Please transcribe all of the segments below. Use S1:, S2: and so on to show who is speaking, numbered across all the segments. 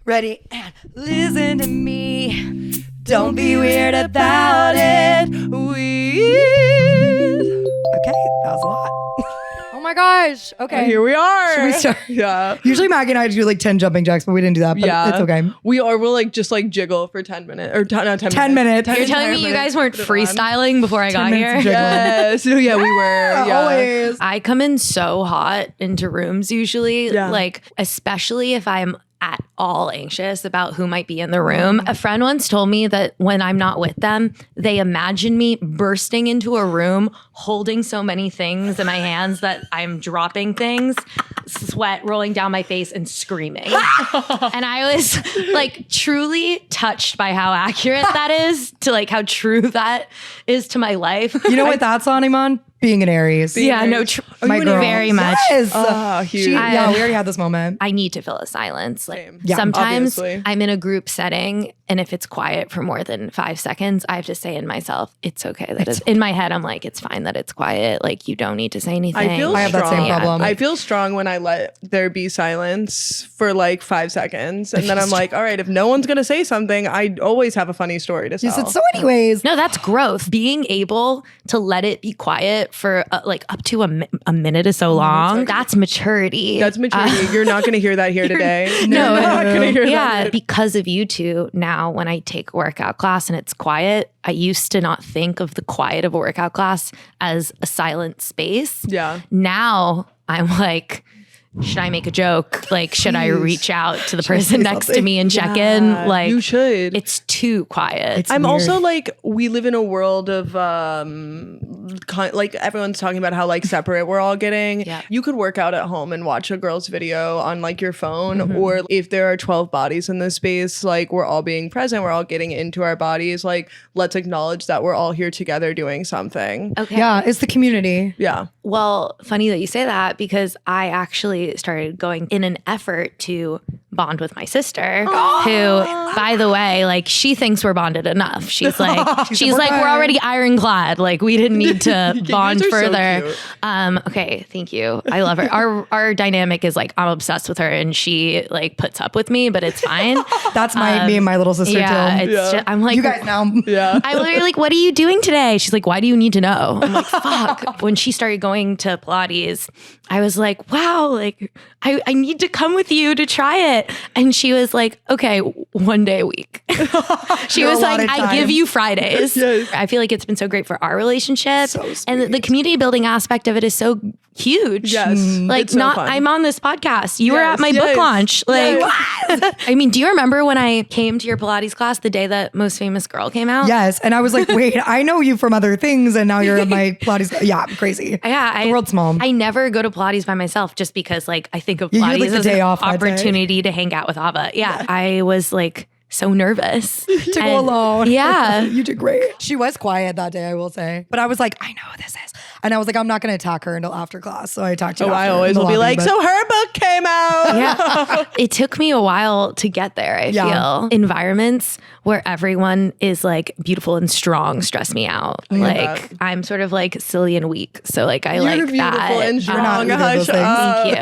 S1: Ready? And listen to me. Don't be weird about it. Okay, that was a lot. Oh my gosh. Okay.
S2: Here we are.
S1: Should we start?
S2: Yeah.
S1: Usually Maggie and I do like 10 jumping jacks, but we didn't do that. But it's okay.
S2: We'll just jiggle for 10 minutes. Or 10
S1: minutes.
S3: You're telling me you guys weren't freestyling before I got here?
S2: Yes. Yeah, we were. Yeah.
S1: Always.
S3: I come in so hot into rooms usually, like especially if I'm at all anxious about who might be in the room. A friend once told me that when I'm not with them, they imagine me bursting into a room holding so many things in my hands that I'm dropping things, sweat rolling down my face and screaming. And I was like truly touched by how accurate that is to like how true that is to my life.
S1: You know what that's on, Iman? Being an Aries.
S3: Yeah, no,
S1: my girl.
S3: very much.
S1: Yes.
S2: Huge.
S1: We already had this moment.
S3: I need to fill a silence. Like
S2: Yeah,
S3: sometimes
S2: obviously.
S3: I'm in a group setting and if it's quiet for more than 5 seconds, I have to say in myself, it's okay that it's in my head. I'm like, it's fine that it's quiet. Like you don't need to say anything.
S2: I
S1: have that same problem.
S2: I feel strong when I let there be silence for like 5 seconds. And then I'm like, all right, if no one's going to say something, I always have a funny story to tell.
S1: You said so anyways.
S3: No, that's growth. Being able to let it be quiet for like up to a minute is so long. That's maturity.
S2: That's maturity. You're not going to hear that here today.
S3: No,
S2: You're not going to hear that.
S3: Yeah, because of you two, now when I take a workout class and it's quiet, I used to not think of the quiet of a workout class as a silent space.
S2: Yeah.
S3: Now I'm like, should I make a joke? Like, should I reach out to the person next to me and check in? Like,
S2: you should.
S3: It's too quiet.
S2: I'm also like, we live in a world of like everyone's talking about how like separate we're all getting.
S3: Yeah.
S2: You could work out at home and watch a girl's video on like your phone, or if there are 12 bodies in this space, like we're all being present, we're all getting into our bodies. Like, let's acknowledge that we're all here together doing something.
S3: okay.
S1: Yeah, it's the community.
S2: Yeah.
S3: Well, funny that you say that because I actually started going in an effort to bond with my sister, who, by the way, like she thinks we're bonded enough. She's like, we're already ironclad. Like we didn't need to bond
S2: guys are so
S3: further.
S2: cute.
S3: Okay, thank you. I love her. Our dynamic is like I'm obsessed with her, and she like puts up with me, but it's fine.
S1: That's me and my little sister
S3: Yeah,
S1: too.
S3: it's just, I'm like,
S1: You guys know.
S2: Yeah.
S3: I literally like, what are you doing today? She's like, why do you need to know? I'm like, fuck. When she started going to Pilates, I was like, wow, like I need to come with you to try it. And she was like, okay, 1 day a week. She
S1: Your
S3: was like,
S1: allotted
S3: I
S1: time.
S3: give you Fridays.
S2: Yes.
S3: I feel like it's been so great for our relationship.
S1: So
S3: And the community building aspect of it is so huge.
S2: Yes.
S3: Like
S2: It's so fun.
S3: I'm on this podcast. You were
S2: Yes,
S3: at my
S2: yes,
S3: book launch. Like,
S2: yes.
S3: I mean, do you remember when I came to your Pilates class the day that Most Famous Girl came out?
S1: Yes. And I was like, wait, I know you from other things. And now you're at my Pilates. Yeah, crazy.
S3: Yeah,
S1: The world's small.
S3: I never go to Pilates by myself just because like I think of
S1: You
S3: Pilates
S1: like the
S3: as
S1: day
S3: an
S1: off that day.
S3: opportunity to hang out with Ava. Yeah, I was like so nervous
S1: to go alone.
S3: Yeah.
S1: You did great. She was quiet that day, I will say. But I was like, I know who this is. And I was like, I'm not going to attack her until after class. So I talked to her.
S2: I
S1: after
S2: always
S1: in the
S2: will be
S1: lobby,
S2: like,
S1: but-
S2: so her book came out.
S3: Yeah. It took me a while to get there, I feel. Environments where everyone is like beautiful and strong stress me out. Like I'm sort of like silly and weak. So like I like
S2: You're beautiful
S3: that.
S2: and
S1: You're not
S2: strong.
S1: either of those
S2: Hush
S1: things.
S2: up.
S3: Thank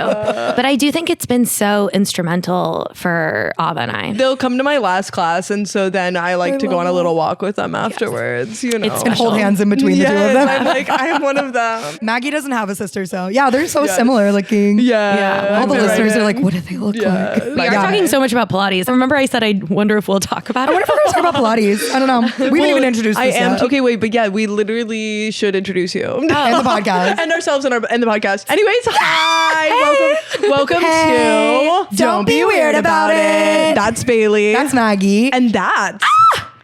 S3: you. But I do think it's been so instrumental for Ava and I.
S2: They'll come to my last class, and so then I like to go on a little walk with them afterwards. You know,
S3: It's
S1: And hold hands in between the two of
S2: Yes,
S1: them.
S2: I'm like, I'm one of them.
S1: Maggie doesn't have a sister, so yeah, they're so similar looking.
S2: Yeah,
S1: All the
S2: I'm right
S1: listeners
S2: there.
S1: are like, what do they look like?
S3: We are talking so much about Pilates. Remember I said I wonder if we'll talk about it?
S1: I wonder if we're going to talk about Pilates. I don't know. We didn't even introduce
S2: I
S1: this
S2: am
S1: yet.
S2: okay. Wait, but yeah, we literally should introduce you
S1: And the podcast.
S2: and ourselves and the podcast. Anyways, hi, welcome
S1: Hey,
S2: to
S1: Don't Be Weird About It.
S2: That's Bailey.
S1: That's Maggie.
S2: and that's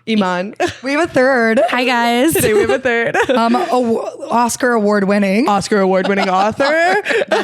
S2: Iman.
S1: We have a third.
S3: Hi guys.
S2: Today we have a third
S1: Oscar award winning.
S2: Oscar award-winning author.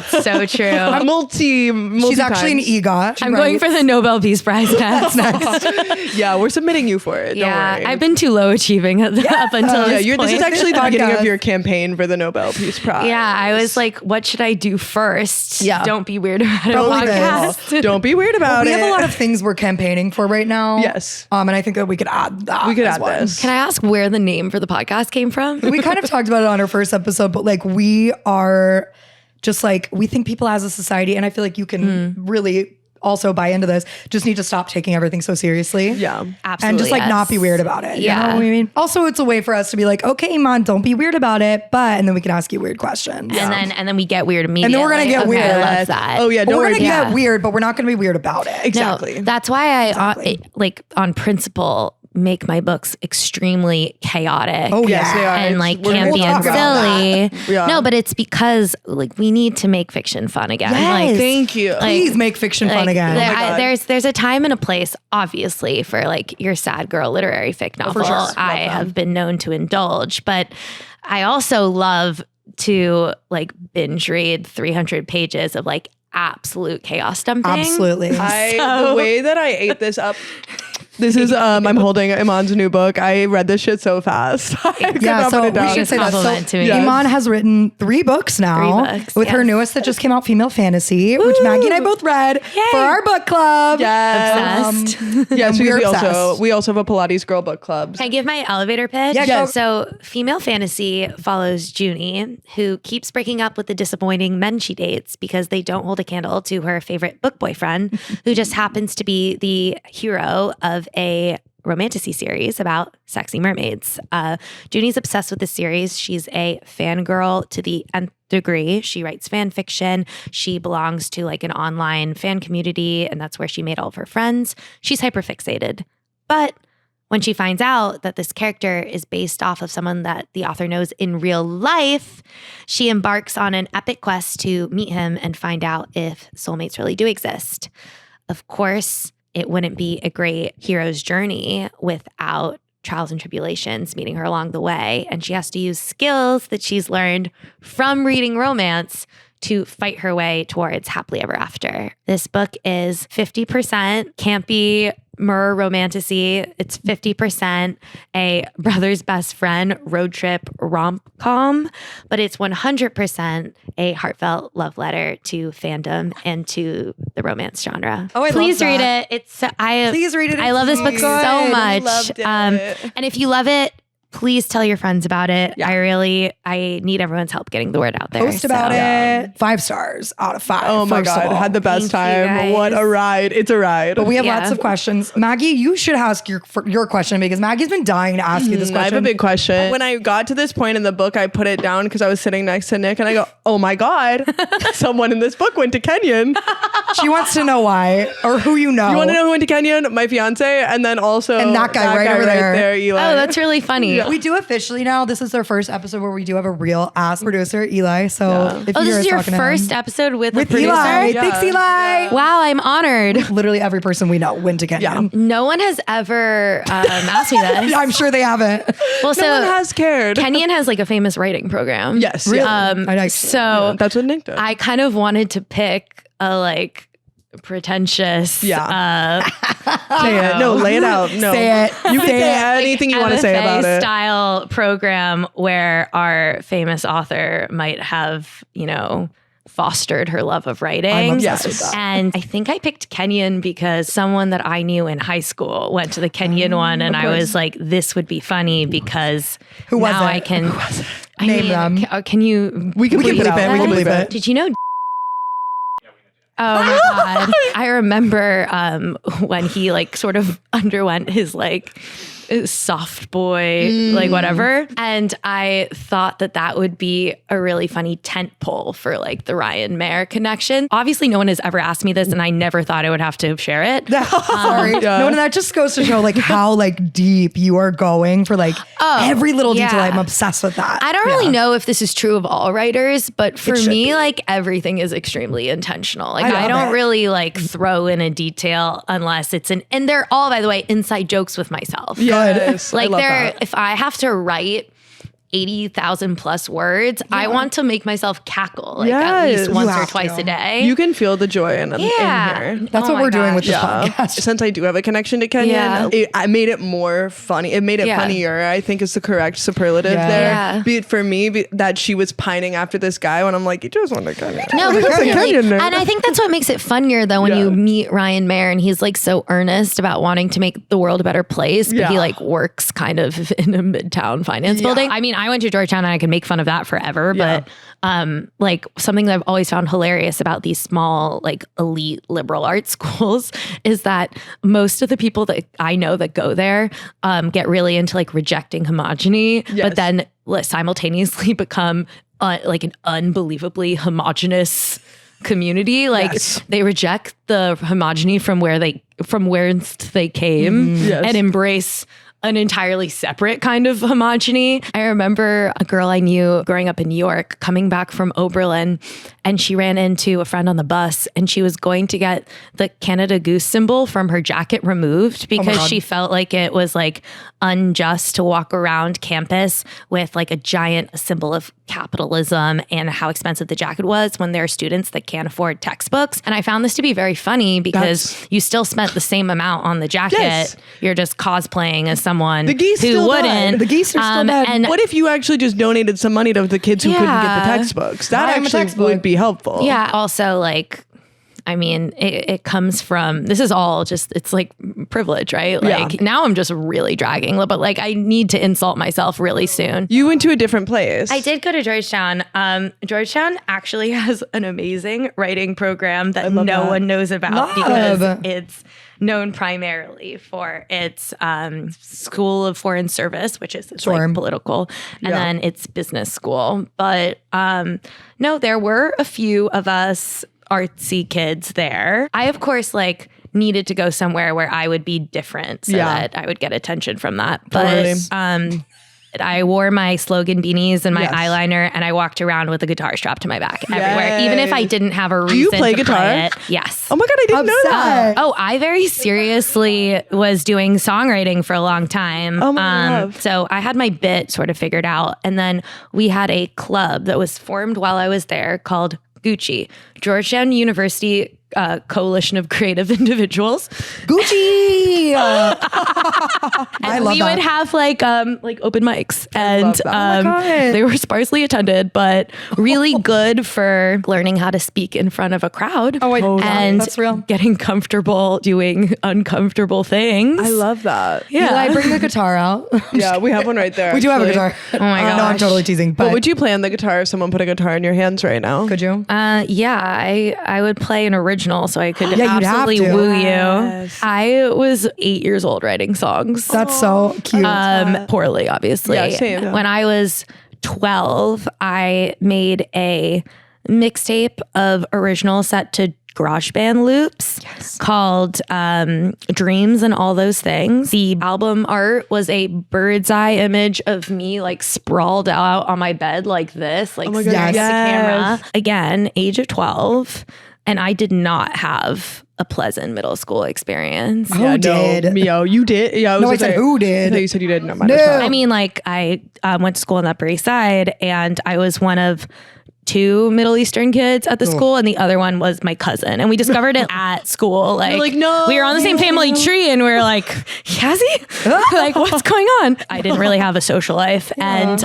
S3: So true.
S2: multi
S1: She's actually an
S2: times.
S1: EGOT.
S3: I'm going for the Nobel Peace Prize next.
S2: Yeah, we're submitting you for it.
S3: Yeah,
S2: Don't worry.
S3: I've been too low achieving up until this
S2: this
S3: point.
S2: is actually the
S1: Podcast.
S2: beginning of your campaign for the Nobel Peace Prize.
S3: Yeah, I was like, what should I do first?
S2: Yeah.
S3: Don't be weird about it.
S1: Probably this.
S3: Podcast.
S2: Don't be weird about
S1: We
S2: it.
S1: have a lot of things we're campaigning for right now.
S2: Yes.
S1: And I think that we could add that.
S2: We could
S1: as
S2: add
S1: one.
S2: this.
S3: Can I ask where the name for the podcast came from?
S1: We kind of talked about it on our first episode, but like we are just like, we think people as a society, and I feel like you can really also buy into this, just need to stop taking everything so seriously.
S2: Yeah.
S3: Absolutely.
S1: And just like not be weird about it.
S3: Yeah.
S1: You know what I mean? Also, it's a way for us to be like, okay, Iman, don't be weird about it. But, and then we can ask you weird questions.
S3: And then we get weird immediately.
S1: And then we're going to get weird.
S3: I love that.
S2: Oh yeah,
S1: But
S2: don't
S1: we're
S2: worry.
S1: going to get weird, but we're not going to be weird about it.
S2: Exactly.
S3: No, that's why I, like on principle, make my books extremely chaotic.
S1: Oh,
S2: Yes, they are.
S3: And like
S2: We'll
S3: campy
S1: talk
S3: and
S1: about
S3: silly.
S2: Yeah.
S3: No, but it's because like we need to make fiction fun again.
S1: Yes.
S3: Like,
S2: Thank you.
S1: Please make fiction fun
S3: like,
S1: again.
S3: there's a time and a place, obviously, for like your sad girl literary fic novel.
S1: sure.
S3: I have been known to indulge, but I also love to like binge read 300 pages of like absolute chaos dumping.
S1: Absolutely.
S2: The way that I ate this up. This is I'm holding Iman's new book. I read this shit so fast.
S1: Yeah, so we should
S3: Biggest
S1: say that. So
S3: compliment to me.
S1: Iman has written 3 books now.
S3: 3 books,
S1: with her
S3: yes.
S1: newest that just came out, Female Fantasy, which Maggie and I both read for our book club.
S2: Yes.
S3: Obsessed.
S2: Yes,
S1: we're
S2: we
S1: obsessed.
S2: also have a Pilates girl book club.
S3: Can I give my elevator pitch?
S1: Yeah, go.
S3: So, Female Fantasy follows Junie, who keeps breaking up with the disappointing men she dates because they don't hold a candle to her favorite book boyfriend, who just happens to be the hero of a Romantasy series about sexy mermaids. Junie's obsessed with this series. She's a fangirl to the nth degree. She writes fan fiction. She belongs to like an online fan community, and that's where she made all of her friends. She's hyperfixated. But when she finds out that this character is based off of someone that the author knows in real life, she embarks on an epic quest to meet him and find out if soulmates really do exist. Of course, it wouldn't be a great hero's journey without trials and tribulations meeting her along the way. And she has to use skills that she's learned from reading romance to fight her way towards happily ever after. This book is 50% campy Murr romantasy. It's 50% a brother's best friend road trip rom-com, but it's 100% a heartfelt love letter to fandom and to the romance genre.
S1: Oh, I love
S3: Please read
S1: that.
S3: it.
S1: Please read it.
S3: I love this book
S1: It's
S3: so
S1: good.
S3: much.
S2: Loved it.
S3: And if you love it, please tell your friends about it.
S2: Yeah.
S3: I need everyone's help getting the word out there.
S1: Post about it. 5 stars out of 5.
S2: Oh my
S1: first of
S2: God.
S1: all.
S2: Had the best
S3: Thank you,
S2: time. What
S3: guys.
S2: a ride. It's a ride.
S1: But we have
S3: Yeah.
S1: lots of questions. Maggie, you should ask your question because Maggie's been dying to ask you this
S2: I
S1: question.
S2: have a big question. When I got to this point in the book, I put it down because I was sitting next to Nick and I go, oh my God, someone in this book went to Kenyon.
S1: She wants to know why or who you know.
S2: You want to know who went to Kenyon? My fiance. And then also
S1: And that guy right over there.
S2: Eli.
S3: Oh, that's really funny.
S1: We do officially now. This is our first episode where we do have a real ass producer, Eli. So if
S3: Oh,
S1: you
S3: this
S1: hear
S3: is
S1: us
S3: your
S1: talking to him-
S3: first episode with a
S1: with
S3: producer?
S1: Eli.
S2: Yeah.
S1: Thanks, Eli.
S3: Wow, I'm honored.
S1: Literally every person we know went to Kenyon.
S3: No one has ever asked me this.
S1: I'm sure they haven't.
S3: Well, so
S2: No one has cared.
S3: Kenyon has like a famous writing program.
S2: Yes.
S1: Really?
S2: Yeah.
S1: I like
S3: So
S2: That's what Nick did.
S3: I kind of wanted to pick a like pretentious
S2: Say it. No, lay it out. No.
S1: Say it.
S2: You can say anything you want to say about it.
S3: style program where our famous author might have, fostered her love of writing.
S1: I'm obsessed with that.
S3: And I think I picked Kenyon because someone that I knew in high school went to the Kenyon one, and I was like, this would be funny because
S1: Who was
S3: now
S1: it?
S3: I can
S1: Name them.
S3: Can you?
S2: We can
S1: We can
S2: bleep it
S1: bleep
S2: out.
S1: it. We can bleep it.
S3: Did you know? Oh my God. I remember when he like sort of underwent his like soft boy, like whatever. And I thought that would be a really funny tent pole for like the Ryan Mayer connection. Obviously no one has ever asked me this and I never thought I would have to share it.
S1: Sorry.
S2: Yeah.
S1: No, that just goes to show like how like deep you are going for like every little detail.
S3: yeah.
S1: I'm obsessed with that.
S3: I don't really know if this is true of all writers, but for
S1: should
S3: me,
S1: be.
S3: like everything is extremely intentional. Like
S1: I
S3: I
S1: love
S3: don't
S1: it.
S3: really like throw in a detail unless it's and they're all, by the way, inside jokes with myself.
S2: Yes.
S3: Like
S2: I love
S3: there,
S2: that.
S3: if I have to write 80,000 plus words, I want to make myself cackle like at
S2: Yes.
S3: least
S2: You
S3: once or
S1: have
S3: twice
S1: to.
S3: a day.
S2: You can feel the joy in here.
S1: That's
S3: Oh
S1: what
S3: my
S1: we're doing with
S3: gosh.
S1: this
S2: Yeah.
S1: podcast.
S2: Since I do have a connection to Kenyon,
S3: Yeah.
S2: I made it more funny. It made it
S3: Yeah.
S2: funnier, I think is the correct superlative
S1: Yeah.
S2: there.
S3: Yeah.
S2: Be it for me, that she was pining after this guy when I'm like, you just want to Kenyon.
S3: No,
S2: Just a
S3: completely.
S2: Kenyon
S3: And
S2: nerd.
S3: I think that's what makes it funnier though when
S2: Yeah.
S3: you meet Ryan Mayer and he's like so earnest about wanting to make the world a better place, but he
S2: Yeah.
S3: like works kind of in a midtown finance building. I mean, I went to Georgetown and I could make fun of that forever,
S2: Yeah.
S3: but like something that I've always found hilarious about these small, like elite liberal arts schools is that most of the people that I know that go there get really into like rejecting homogeny, but then simultaneously become like an unbelievably homogenous community. Like they reject the homogeny from where they came and embrace an entirely separate kind of homogeny. I remember a girl I knew growing up in New York coming back from Oberlin, and she ran into a friend on the bus, and she was going to get the Canada Goose symbol from her jacket removed because she felt like it was like unjust to walk around campus with like a giant symbol of capitalism and how expensive the jacket was when there are students that can't afford textbooks. And I found this to be very funny because you still spent the same amount on the jacket.
S2: Yes.
S3: You're just cosplaying as someone
S2: The geese
S3: who
S2: still
S3: wouldn't.
S2: died.
S1: The geese are still dead.
S3: And
S2: What if you actually just donated some money to the kids who couldn't get the textbooks? That
S1: I'm a
S2: actually
S1: textbook.
S2: would be helpful.
S3: yeah, also like, I mean, it comes from, this is all just, it's like privilege, right? Like now I'm just really dragging, but like I need to insult myself really soon.
S2: You went to a different place.
S3: I did go to Georgetown. Georgetown actually has an amazing writing program that no one knows about because it's known primarily for its School of Foreign Service, which is like political, and then its business school. But no, there were a few of us artsy kids there. I, of course, like needed to go somewhere where I would be different so that I would get attention from that. But I wore my slogan beanies and my eyeliner, and I walked around with a guitar strapped to my back everywhere, even if I didn't have a reason
S2: Do you play
S3: to
S2: guitar?
S3: play it. Yes.
S2: Oh my God, I didn't know that.
S3: Oh, I very seriously was doing songwriting for a long time.
S2: Oh my love.
S3: So I had my bit sort of figured out. And then we had a club that was formed while I was there called Gucci, Georgetown University Coalition of Creative Individuals.
S1: Gucci. I love
S3: we
S1: that.
S3: would have like open mics, and
S1: God.
S3: they were sparsely attended, but really good for learning how to speak in front of a crowd. And
S1: that's real.
S3: getting comfortable doing uncomfortable things.
S2: I love that.
S3: Yeah.
S1: Will I bring the guitar out?
S2: Yeah, we have one right there.
S1: We do have a
S2: actually.
S1: guitar.
S3: Oh my
S1: No, I'm
S3: gosh.
S1: totally teasing. But
S2: What would you play on the guitar if someone put a guitar in your hands right now?
S1: could you?
S3: Yeah, I would play an original so I could
S1: Yeah, you'd have
S3: absolutely
S1: to.
S3: woo
S2: Yes.
S3: you. I was 8 years old writing songs.
S1: That's so cute.
S3: Poorly, obviously.
S2: Yeah, same.
S3: When I was 12, I made a mixtape of original set to GarageBand loops called Dreams and All Those Things. The album art was a bird's eye image of me like sprawled out on my bed like this, like staring at the camera. Again, age of 12. And I did not have a pleasant middle school experience.
S1: Who did?
S2: Mio, you did? Yeah,
S1: No, I said who did?
S2: I thought you said you did. No,
S1: No.
S3: I mean, like I went to school on the Upper East Side, and I was one of 2 Middle Eastern kids at the school, and the other one was my cousin. And we discovered it at school. Like,
S2: no.
S3: we were on the same family tree, and we were like, has he? Like, what's going on? I didn't really have a social life. And,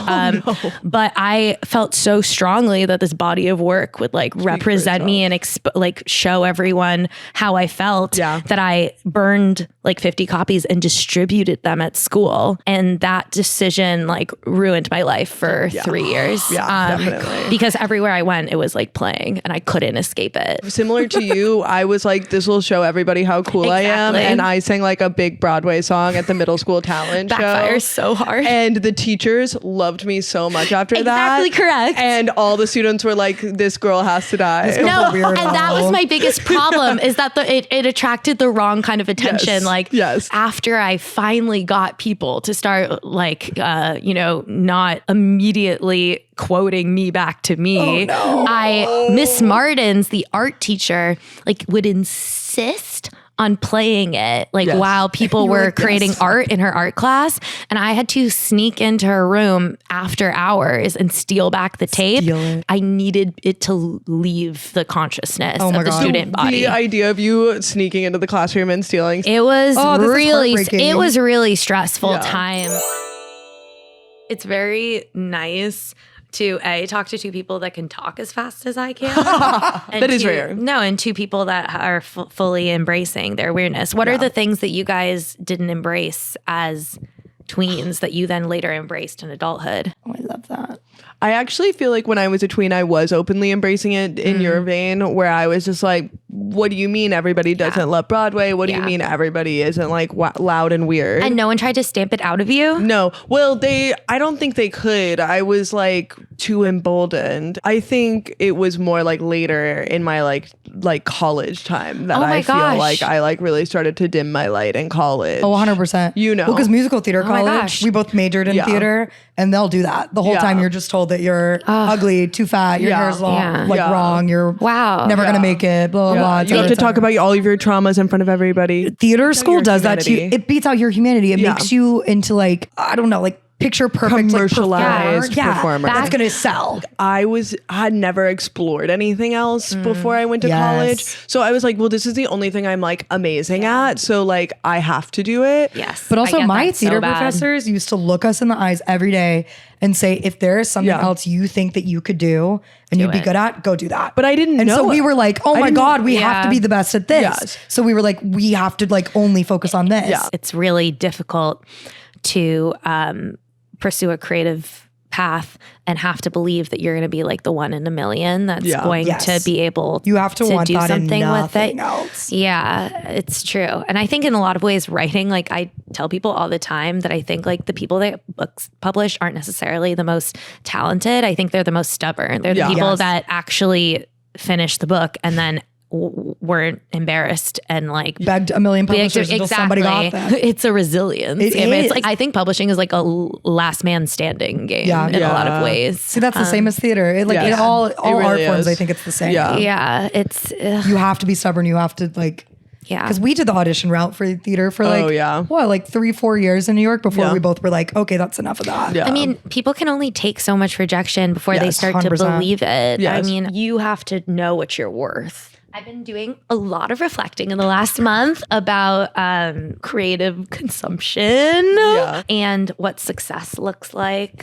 S3: but I felt so strongly that this body of work would like represent me and like show everyone how I felt that I burned like 50 copies and distributed them at school. And that decision like ruined my life for 3 years.
S2: Yeah, definitely.
S3: Because everywhere I went, it was like playing and I couldn't escape it.
S2: Similar to you, I was like, this will show everybody how cool I am.
S3: Exactly.
S2: And I sang like a big Broadway song at the middle school talent show.
S3: Backfires so hard.
S2: And the teachers loved me so much after that.
S3: Exactly correct.
S2: And all the students were like, this girl has to die.
S3: No,
S1: weirdo.
S3: and that was my biggest problem is that it attracted the wrong kind of attention.
S2: Yes,
S3: Like
S2: yes.
S3: after I finally got people to start like, not immediately quoting me back to me, Miss Martins, the art teacher, like would insist on playing it like while people were creating art in her art class, and I had to sneak into her room after hours and steal back the tape. I needed it to leave the consciousness of the student body.
S2: The idea of you sneaking into the classroom and stealing.
S3: It was
S1: this is heartbreaking.
S3: it was really stressful time. It's very nice to talk to 2 people that can talk as fast as I can.
S2: That is rare.
S3: No, and 2 people that are fully embracing their weirdness. What are the things that you guys didn't embrace as tweens that you then later embraced in adulthood?
S1: Oh, I love with that.
S2: I actually feel like when I was a tween, I was openly embracing it in your vein, where I was just like, what do you mean everybody doesn't love Broadway? What do you mean everybody isn't like loud and weird?
S3: And no one tried to stamp it out of you?
S2: No. Well, I don't think they could. I was like too emboldened. I think it was more like later in my like college time that I feel like I like really started to dim my light in college.
S1: Oh, 100%.
S2: You know.
S1: Well, because musical theater
S3: my
S1: college,
S3: gosh.
S1: we both majored in theater, and they'll do that. The whole time you're just told that you're ugly, too fat, your hair's long, wrong, you're never going to make it, blah, blah, blah.
S2: You have to talk about all of your traumas in front of everybody.
S1: Theater school does that to you.
S2: humanity.
S1: It beats out your humanity. It makes you into like, I don't know, like picture perfect
S2: Commercialized
S1: like,
S2: performer.
S1: That's going to sell.
S2: I had never explored anything else before I went to college. So I was like, well, this is the only thing I'm like amazing at. So like I have to do it.
S3: Yes.
S1: But also
S3: I get
S1: my
S3: that
S1: theater
S3: so bad.
S1: professors used to look us in the eyes every day and say, if there is something else you think that you could do and you'd be good at, go do that.
S2: But I didn't
S1: and
S2: know.
S1: so we were like, oh my God, we have
S3: yeah.
S1: to be the best at this.
S2: Yes.
S1: So we were like, we have to like only focus on this.
S2: Yeah.
S3: It's really difficult to pursue a creative path and have to believe that you're going to be like the one in a million that's going to be able
S1: You have to want
S3: do
S1: that
S3: something
S1: and
S3: with it.
S1: nothing else.
S3: Yeah, it's true. And I think in a lot of ways, writing, like I tell people all the time that I think like the people that books publish aren't necessarily the most talented. I think they're the most stubborn. They're the people that actually finish the book and then weren't embarrassed and like
S1: Begged a million publishers until somebody got them.
S3: It's a resilience.
S1: It
S3: game.
S1: is.
S3: It's like I think publishing is like a last man standing game in a lot of ways.
S1: See, that's the same as theater. It like in all
S2: really
S1: art forms,
S2: is.
S1: I think it's the same.
S3: Yeah, it's
S1: You have to be stubborn. You have to like.
S3: yeah.
S1: Because we did the audition route for theater for like,
S2: yeah.
S1: what, like 3-4 years in New York before we both were like, okay, that's enough of that.
S2: Yeah.
S3: I mean, people can only take so much rejection before they
S1: Yes,
S3: start to
S1: 100%.
S3: believe it. I
S2: Yes.
S3: mean, you have to know what you're worth. I've been doing a lot of reflecting in the last month about creative consumption and what success looks like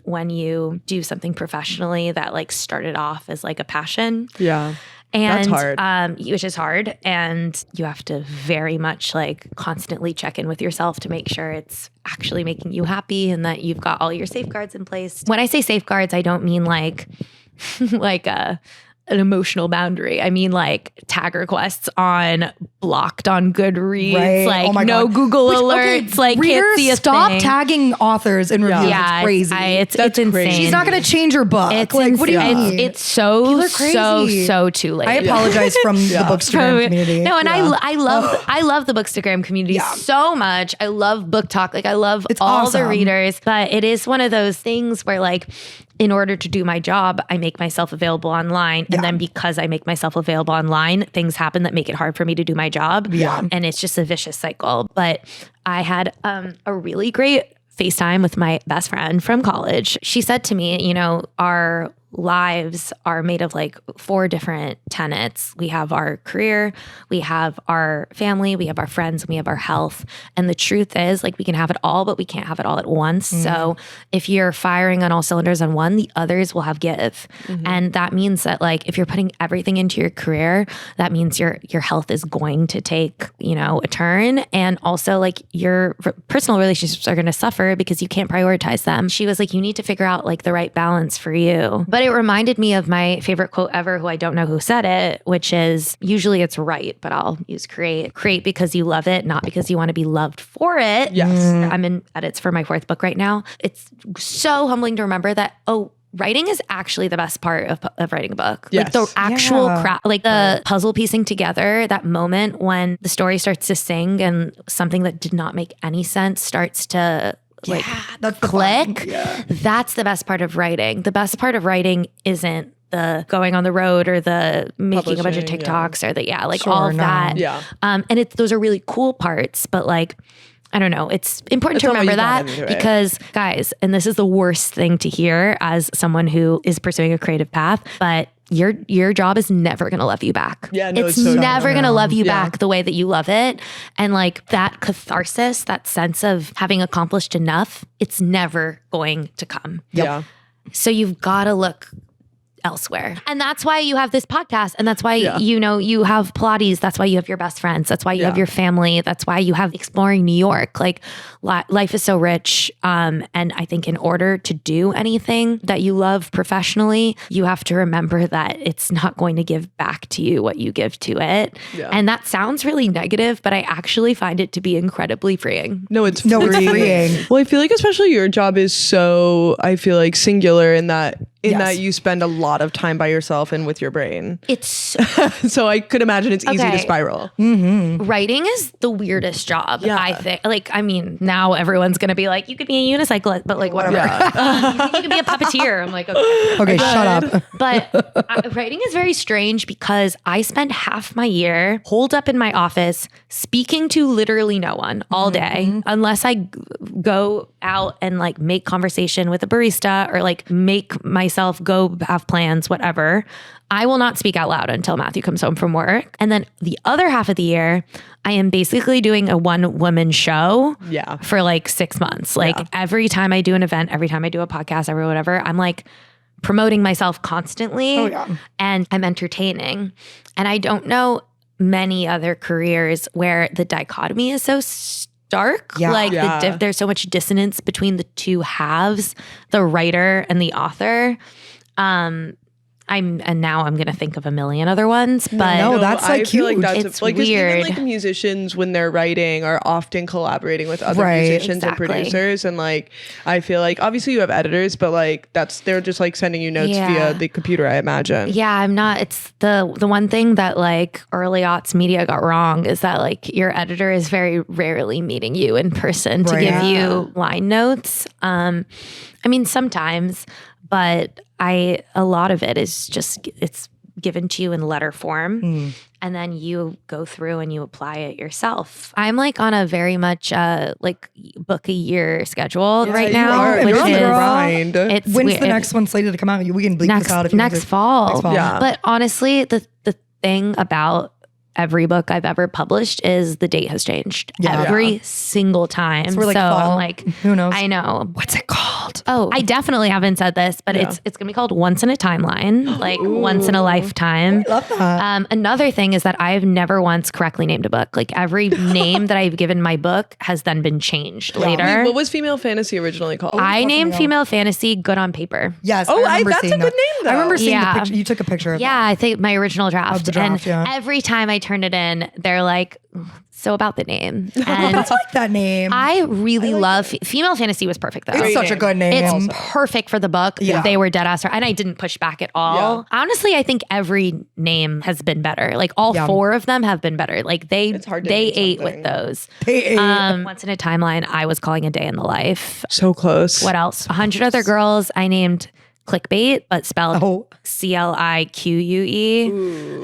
S3: when you do something professionally that like started off as like a passion.
S2: Yeah.
S3: And
S2: That's hard.
S3: which is hard. And you have to very much like constantly check in with yourself to make sure it's actually making you happy and that you've got all your safeguards in place. When I say safeguards, I don't mean like an emotional boundary. I mean like tag requests on blocked on Goodreads,
S1: Right.
S3: like
S1: Oh my
S3: no
S1: God.
S3: Google
S1: Which,
S3: alerts, like
S1: readers,
S3: can't see a
S1: stop
S3: thing.
S1: tagging authors in reviews.
S3: Yeah,
S1: It's crazy.
S3: It's
S2: That's
S3: insane.
S2: crazy.
S1: She's not going to change your book.
S3: It's
S1: like, what do you mean?
S3: It's so
S1: People are crazy.
S3: so too late.
S1: I apologize from the Bookstagram community.
S3: No, and I love the Bookstagram community so much. I love book talk. Like I love
S1: It's
S3: all
S1: awesome.
S3: the readers, but it is one of those things where like in order to do my job, I make myself available online. And then because I make myself available online, things happen that make it hard for me to do my job.
S1: Yeah.
S3: And it's just a vicious cycle. But I had a really great FaceTime with my best friend from college. She said to me, you know, our lives are made of like 4 different tenets. We have our career, we have our family, we have our friends, and we have our health. And the truth is like we can have it all, but we can't have it all at once. So if you're firing on all cylinders on one, the others will have give. And that means that like if you're putting everything into your career, that means your health is going to take, you know, a turn. And also like your personal relationships are going to suffer because you can't prioritize them. She was like, you need to figure out like the right balance for you. But it reminded me of my favorite quote ever, who I don't know who said it, which is usually it's right, but I'll use create. Create because you love it, not because you want to be loved for it.
S2: Yes.
S3: I'm in edits for my 4th book right now. It's so humbling to remember that, writing is actually the best part of writing a book.
S2: Yes.
S3: Like the actual craft, like the puzzle piecing together, that moment when the story starts to sing and something that did not make any sense starts to like
S1: that's the
S3: click.
S1: fun. Yeah.
S3: That's the best part of writing. The best part of writing isn't the going on the road or the making a bunch of
S2: Publishing,
S3: TikToks or the all of
S1: no.
S3: that.
S2: Yeah.
S3: And those are really cool parts, but like I don't know. It's important to
S2: not what
S3: remember
S2: you
S3: that
S2: got into it.
S3: because guys, and this is the worst thing to hear as someone who is pursuing a creative path, but your job is never going to love you back.
S2: Yeah, no,
S3: it's
S2: it's so
S3: never going to love you
S2: Yeah.
S3: back the way that you love it. And like that catharsis, that sense of having accomplished enough, it's never going to come.
S2: Yeah.
S3: So you've got to look elsewhere. And that's why you have this podcast. And that's why, you know, you have Pilates. That's why you have your best friends. That's why you have your family. That's why you have exploring New York. Like life is so rich. And I think in order to do anything that you love professionally, you have to remember that it's not going to give back to you what you give to it. Yeah. And that sounds really negative, but I actually find it to be incredibly freeing.
S2: No, it's freeing. Well, I feel like especially your job is so, I feel like singular in that you spend a lot of time by yourself and with your brain.
S3: It's
S2: so I could imagine it's easy to spiral.
S3: Writing is the weirdest job, I think. Like, I mean, now everyone's going to be like, you could be a unicyclist, but like, whatever. You could be a puppeteer. I'm like, okay,
S1: shut up.
S3: But writing is very strange because I spend half my year holed up in my office speaking to literally no one all day, unless I go out and like make conversation with a barista or like make myself go have plans, whatever. I will not speak out loud until Matthew comes home from work. And then the other half of the year, I am basically doing a one-woman show for like 6 months. Like every time I do an event, every time I do a podcast, every whatever, I'm like promoting myself constantly and I'm entertaining. And I don't know many other careers where the dichotomy is so stark. There's so much dissonance between the two halves, the writer and the author. Now I'm gonna think of a million other ones, but
S1: that's like huge.
S3: It's weird.
S2: Even like musicians when they're writing are often collaborating with other musicians and producers, and like I feel like obviously you have editors, but like they're just like sending you notes via the computer, I imagine.
S3: Yeah, I'm not. It's the one thing that like early aughts media got wrong is that like your editor is very rarely meeting you in person to give you line notes. I mean sometimes, but a lot of it is just, it's given to you in letter form and then you go through and you apply it yourself. I'm like on a very much like book a year schedule right now.
S2: Which is grind.
S1: When's the next one slated to come out? We can bleep this out if you
S3: next fall. Yeah. But honestly, the thing about every book I've ever published is the date has changed every single time.
S1: So we're like, fall. Like, who knows?
S3: I know.
S1: What's it called?
S3: Oh, I definitely haven't said this, but it's going to be called Once in a Timeline, like once in a lifetime.
S1: I love that.
S3: Another thing is that I've never once correctly named a book. Like every name that I've given my book has then been changed later.
S2: Wait, what was Female Fantasy originally called?
S3: I named Female Fantasy Good on Paper.
S1: Yes.
S2: That's a good name though.
S1: I remember seeing the picture. You took a picture of that.
S3: I think my original draft.
S1: Of the draft,
S3: and every time I turn it in, they're like, so about the name. And
S1: I like that name.
S3: I really love Female Fantasy was perfect though.
S1: It's such a good name.
S3: It's perfect for the book. Yeah. They were dead ass and I didn't push back at all. Yeah. Honestly, I think every name has been better. Like all four of them have been better. Like they ate with those.
S1: They ate.
S3: Once in a Timeline, I was calling a day in the life.
S2: So close.
S3: What else? 100 Other Girls, I named Clickbait, but spelled CLIQUE.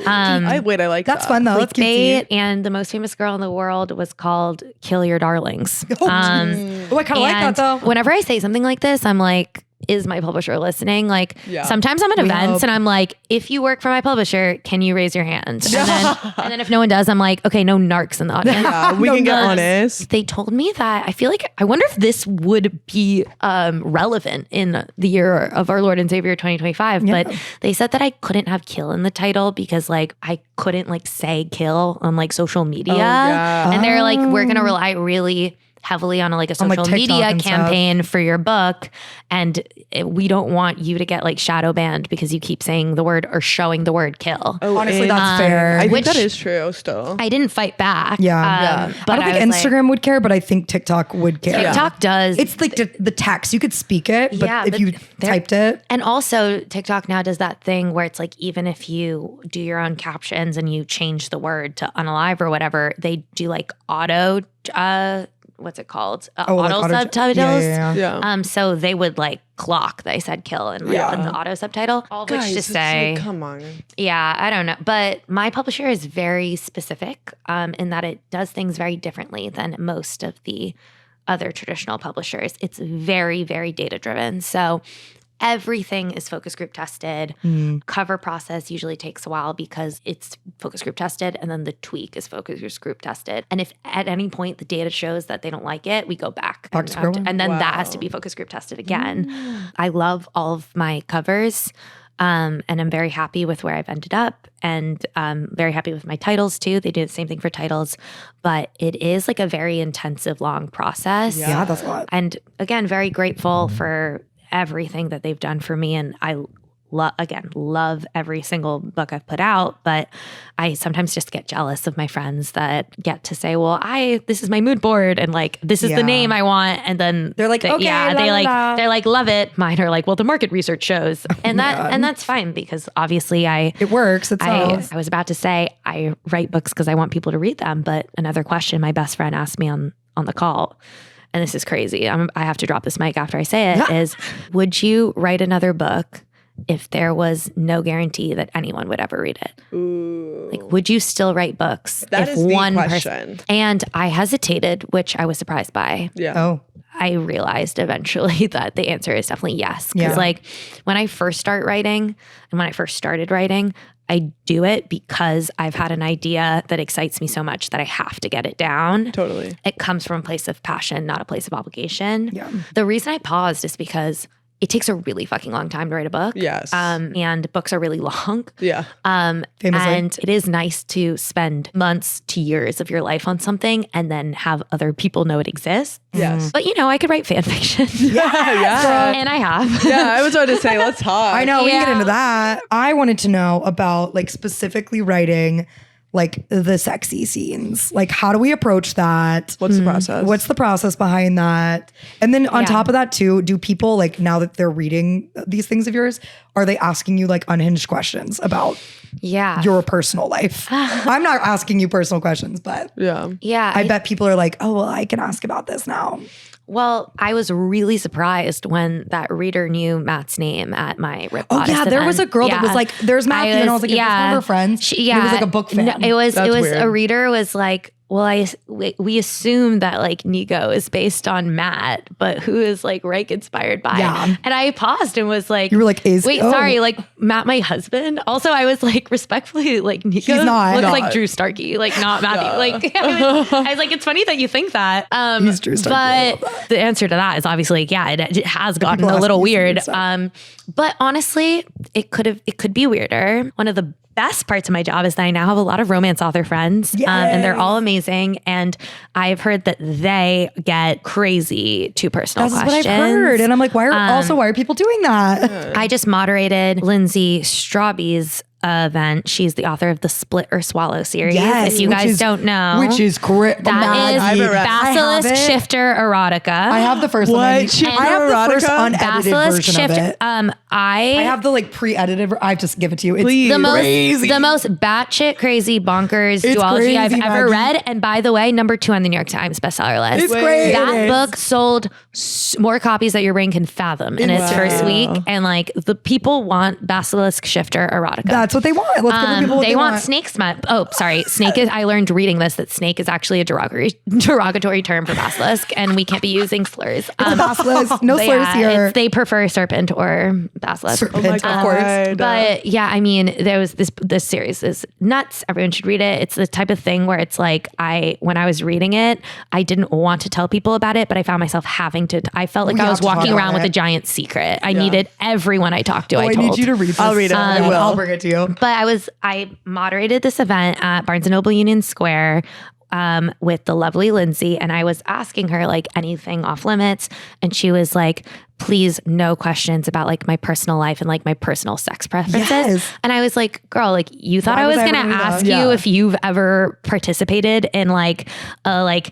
S2: I like
S1: that's
S2: that.
S1: fun though.
S3: Clickbait, and The Most Famous Girl in the World was called Kill Your Darlings.
S1: I kind of like that though.
S3: Whenever I say something like this, I'm like, is my publisher listening? Like sometimes I'm at events and I'm like, if you work for my publisher, can you raise your hand? And then if no one does, I'm like, okay, no narcs in the audience.
S2: Yeah, we can get honest.
S3: They told me that I wonder if this would be relevant in the year of our Lord and Savior 2025. But they said that I couldn't have kill in the title because like I couldn't like say kill on like social media. And they're like, we're gonna rely really heavily on a social media campaign for your book, and we don't want you to get like shadow banned because you keep saying the word or showing the word kill.
S1: Honestly, that's fair.
S2: I think that is true still.
S3: I didn't fight back.
S1: But
S3: I
S1: don't think Instagram would care, but I think TikTok would care.
S3: TikTok does.
S1: It's like the text. You could speak it, but if you typed it.
S3: And also TikTok now does that thing where it's like, even if you do your own captions and you change the word to unalive or whatever, they do like auto what's it called? Auto subtitles.
S1: Yeah.
S3: So they would like clock that I said kill and like in the auto subtitle. All of which to say,
S2: like, come on.
S3: Yeah, I don't know. But my publisher is very specific in that it does things very differently than most of the other traditional publishers. It's very, very data driven. So everything is focus group tested. Cover process usually takes a while because it's focus group tested, and then the tweak is focus group tested. And if at any point the data shows that they don't like it, we go back. And then that has to be focus group tested again. I love all of my covers. And I'm very happy with where I've ended up, and very happy with my titles too. They do the same thing for titles, but it is like a very intensive, long process.
S1: Yeah, that's a lot.
S3: And again, very grateful for everything that they've done for me. And I love every single book I've put out, but I sometimes just get jealous of my friends that get to say, well, this is my mood board and like, this is the name I want. And then
S1: they're like, okay,
S3: they're like, love it. Mine are like, well, the market research shows. And and that's fine because obviously it works. I was about to say I write books because I want people to read them. But another question my best friend asked me on the call, and this is crazy, I have to drop this mic after I say it, is would you write another book if there was no guarantee that anyone would ever read it?
S2: Ooh.
S3: Like, would you still write books
S2: that
S3: if
S2: is
S3: one
S2: the question.
S3: person? And I hesitated, which I was surprised by.
S2: Yeah.
S1: Oh.
S3: I realized eventually that the answer is definitely yes. Because like when I first started writing, I do it because I've had an idea that excites me so much that I have to get it down.
S2: Totally.
S3: It comes from a place of passion, not a place of obligation.
S1: Yeah.
S3: The reason I paused is because it takes a really fucking long time to write a book.
S2: Yes.
S3: And books are really long.
S2: Yeah.
S1: Famously.
S3: And it is nice to spend months to years of your life on something and then have other people know it exists.
S2: Yes.
S3: But I could write fan fiction.
S2: Yeah.
S3: And I have.
S2: Yeah, I was about to say, let's talk.
S1: I know, we can get into that. I wanted to know about like specifically writing like the sexy scenes. Like, how do we approach that?
S2: What's the process?
S1: What's the process behind that? And then on top of that too, do people like, now that they're reading these things of yours, are they asking you like unhinged questions about your personal life? I'm not asking you personal questions, but I bet people are like, oh, well, I can ask about this now.
S3: Well, I was really surprised when that reader knew Matt's name at my Rip Goddess
S1: there
S3: event.
S1: was a girl that was like, there's Matthew, and I was like, is this one of her friends? He was like a book fan.
S3: No, it was
S2: weird.
S3: a reader was like, well, we assume that like Nico is based on Matt, but who is like Reich inspired by?
S1: Yeah.
S3: And I paused and was like,
S1: you were like,
S3: sorry, like Matt, my husband. Also, I was like, respectfully, like Nico looks like Drew Starkey, like not Matthew. Like I was like, it's funny that you think that.
S1: He's Drew Starkey.
S3: But the answer to that is obviously, it has gotten a little weird. But honestly, it could be weirder. One of the best parts of my job is that I now have a lot of romance author friends, and they're all amazing. And I've heard that they get crazy too personal questions.
S1: That's what I've heard. And I'm like, why are people doing that?
S3: I just moderated Lindsay Strawby's event. She's the author of the Split or Swallow series.
S1: Yes,
S3: if you guys don't know,
S1: which is correct.
S3: That is Basilisk Shifter Erotica.
S1: I have the first one. I have the first unedited version of it. I have the like pre-edited. I have to give it to you. It's
S3: the most batshit crazy bonkers duology I've ever read. And by the way, number 2 on the New York Times bestseller list.
S1: It's great.
S3: That book sold more copies that your brain can fathom in its first week. And like the people want Basilisk Shifter Erotica.
S1: That's what they want. Let's give people what they want.
S3: Snake smut. Oh, sorry. Snake is, I learned reading this that snake is actually a derogatory term for basilisk, and we can't be using slurs.
S1: Basilisk. No slurs here.
S3: They prefer serpent or basilisk.
S1: Serpent, of course.
S3: But yeah, I mean, there was this series is nuts. Everyone should read it. It's the type of thing where it's like when I was reading it, I didn't want to tell people about it, but I found myself having to. I felt like I was walking around with a giant secret. I needed everyone I talked to. I told.
S1: I need you to read this.
S2: I'll read it.
S1: I'll bring it to you.
S3: But I moderated this event at Barnes & Noble Union Square with the lovely Lindsay, and I was asking her like anything off limits, and she was like, please, no questions about like my personal life and like my personal sex preferences. Yes. And I was like, girl, like you thought I was going to ask you if you've ever participated in like a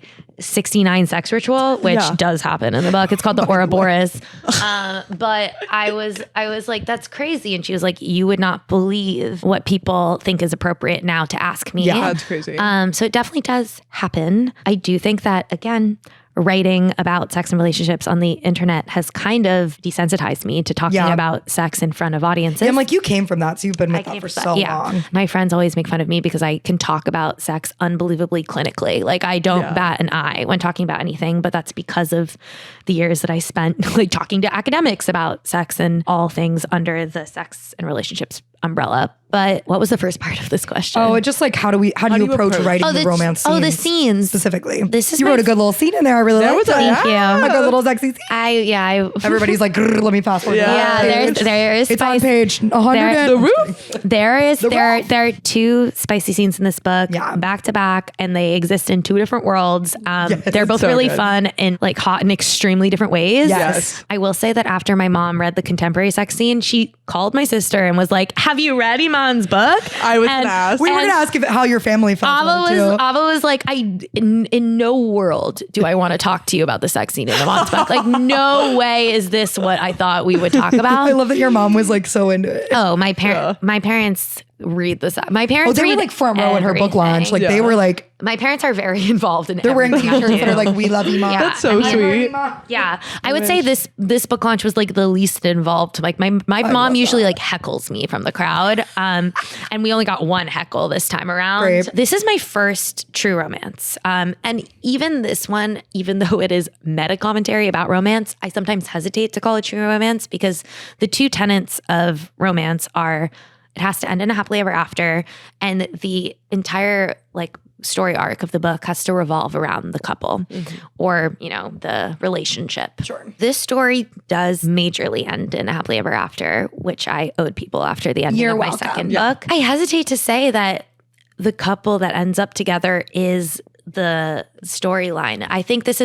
S3: 69 sex ritual, which does happen in the book. It's called the Ouroboros. But I was like, that's crazy. And she was like, you would not believe what people think is appropriate now to ask me.
S2: Yeah, that's crazy.
S3: So it definitely does happen. I do think that, again, writing about sex and relationships on the internet has kind of desensitized me to talking about sex in front of audiences.
S1: Yeah, I'm like, you came from that, so you've been with that for so long.
S3: My friends always make fun of me because I can talk about sex unbelievably clinically. Like I don't bat an eye when talking about anything, but that's because of the years that I spent like talking to academics about sex and all things under the sex and relationships umbrella. But what was the first part of this question?
S1: Oh, just like how do you approach writing the romance scenes?
S3: Oh, the scenes
S1: specifically.
S3: This is
S1: you wrote a good little scene in there. I really like that.
S3: Thank you.
S1: A good little sexy scene. Everybody's like, let me fast forward.
S3: There is.
S1: It's on page 100.
S2: The roof.
S3: There are 2 spicy scenes in this book, back to back, and they exist in 2 different worlds. They're both really fun and like hot in extremely different ways.
S1: Yes.
S3: I will say that after my mom read the contemporary sex scene, she called my sister and was like, "Have you read Iman's book?"
S2: I was gonna ask.
S1: We were gonna ask how your family felt about it too.
S3: Ava was like, in no world do I want to talk to you about the sex scene in Iman's book. Like, no way is this what I thought we would talk about.
S1: I love that your mom was like so into it.
S3: Oh, my parents read this. My parents
S1: they were like front row at her book launch. Like they were like,
S3: my parents are very involved in.
S1: They're wearing t-shirts that are like, "We love Iman."
S3: Yeah,
S2: that's so sweet.
S3: Yeah, I would say this book launch was like the least involved. Like my mom usually like heckles me from the crowd, and we only got one heckle this time around.
S1: Great.
S3: This is my first true romance, and even this one, even though it is meta commentary about romance, I sometimes hesitate to call it true romance because the 2 tenets of romance are it has to end in a happily ever after, and the entire like story arc of the book has to revolve around the couple or, the relationship.
S1: Sure.
S3: This story does majorly end in a happily ever after, which I owed people after the ending of my second book. I hesitate to say that the couple that ends up together is the storyline. I think this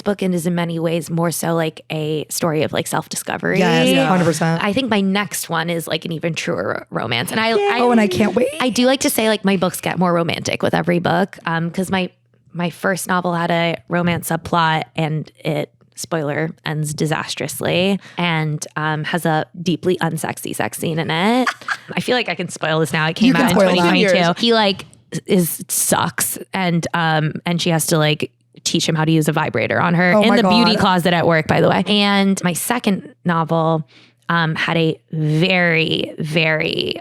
S3: book is in many ways more so like a story of like self-discovery.
S1: Yes, 100%.
S3: I think my next one is like an even truer romance. And
S1: and I can't wait.
S3: I do like to say like my books get more romantic with every book. Cause my first novel had a romance subplot and it, spoiler, ends disastrously and has a deeply unsexy sex scene in it. I feel like I can spoil this now. It came out in 2022. He like sucks and she has to like teach him how to use a vibrator on her in the beauty closet at work, by the way. And my second novel had a very, very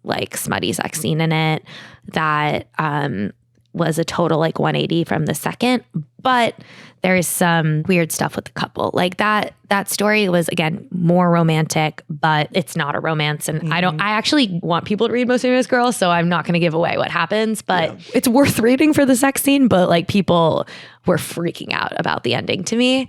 S3: like smutty sex scene in it that was a total like 180 from the second, but there is some weird stuff with the couple. Like that story was, again, more romantic, but it's not a romance. And I actually want people to read Most Famous Girl, so I'm not going to give away what happens, but it's worth reading for the sex scene. But like people were freaking out about the ending to me.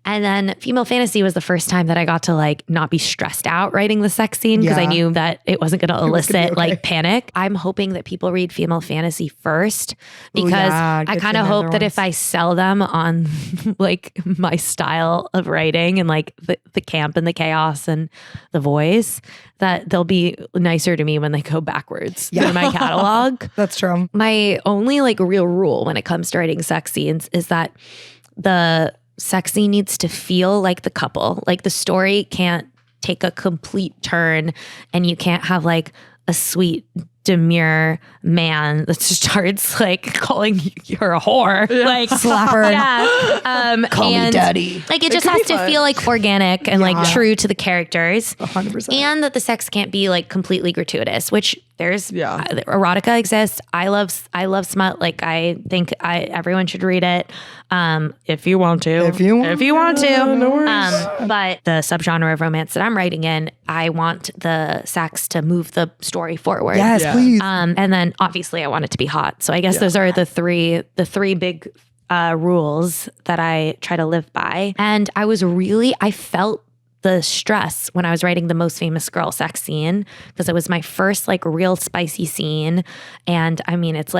S3: And then female fantasy was the first time that I got to like not be stressed out writing the sex scene because I knew that it wasn't going to elicit like panic. I'm hoping that people read female fantasy first because I kind of hope that if I sell them on like my style of writing and like the camp and the chaos and the voice, that they'll be nicer to me when they go backwards in my catalog.
S1: That's true.
S3: My only like real rule when it comes to writing sex scenes is that the sex scene needs to feel like the couple. Like the story can't take a complete turn and you can't have like a sweet demure man that starts like calling you a whore, like
S1: slapper.
S3: Call
S1: me daddy.
S3: Like it just has to feel like organic and like true to the characters.
S1: 100%.
S3: And that the sex can't be like completely gratuitous, which there's erotica exists. I love smut. Like I think everyone should read it. If you want to. If you want to.
S2: No worries.
S3: But the subgenre of romance that I'm writing in, I want the sex to move the story forward.
S1: Yes, please.
S3: And then obviously I want it to be hot. So I guess those are the three big rules that I try to live by. And I felt the stress when I was writing the Most Famous Girl sex scene because it was my first like real spicy scene. And I mean, it's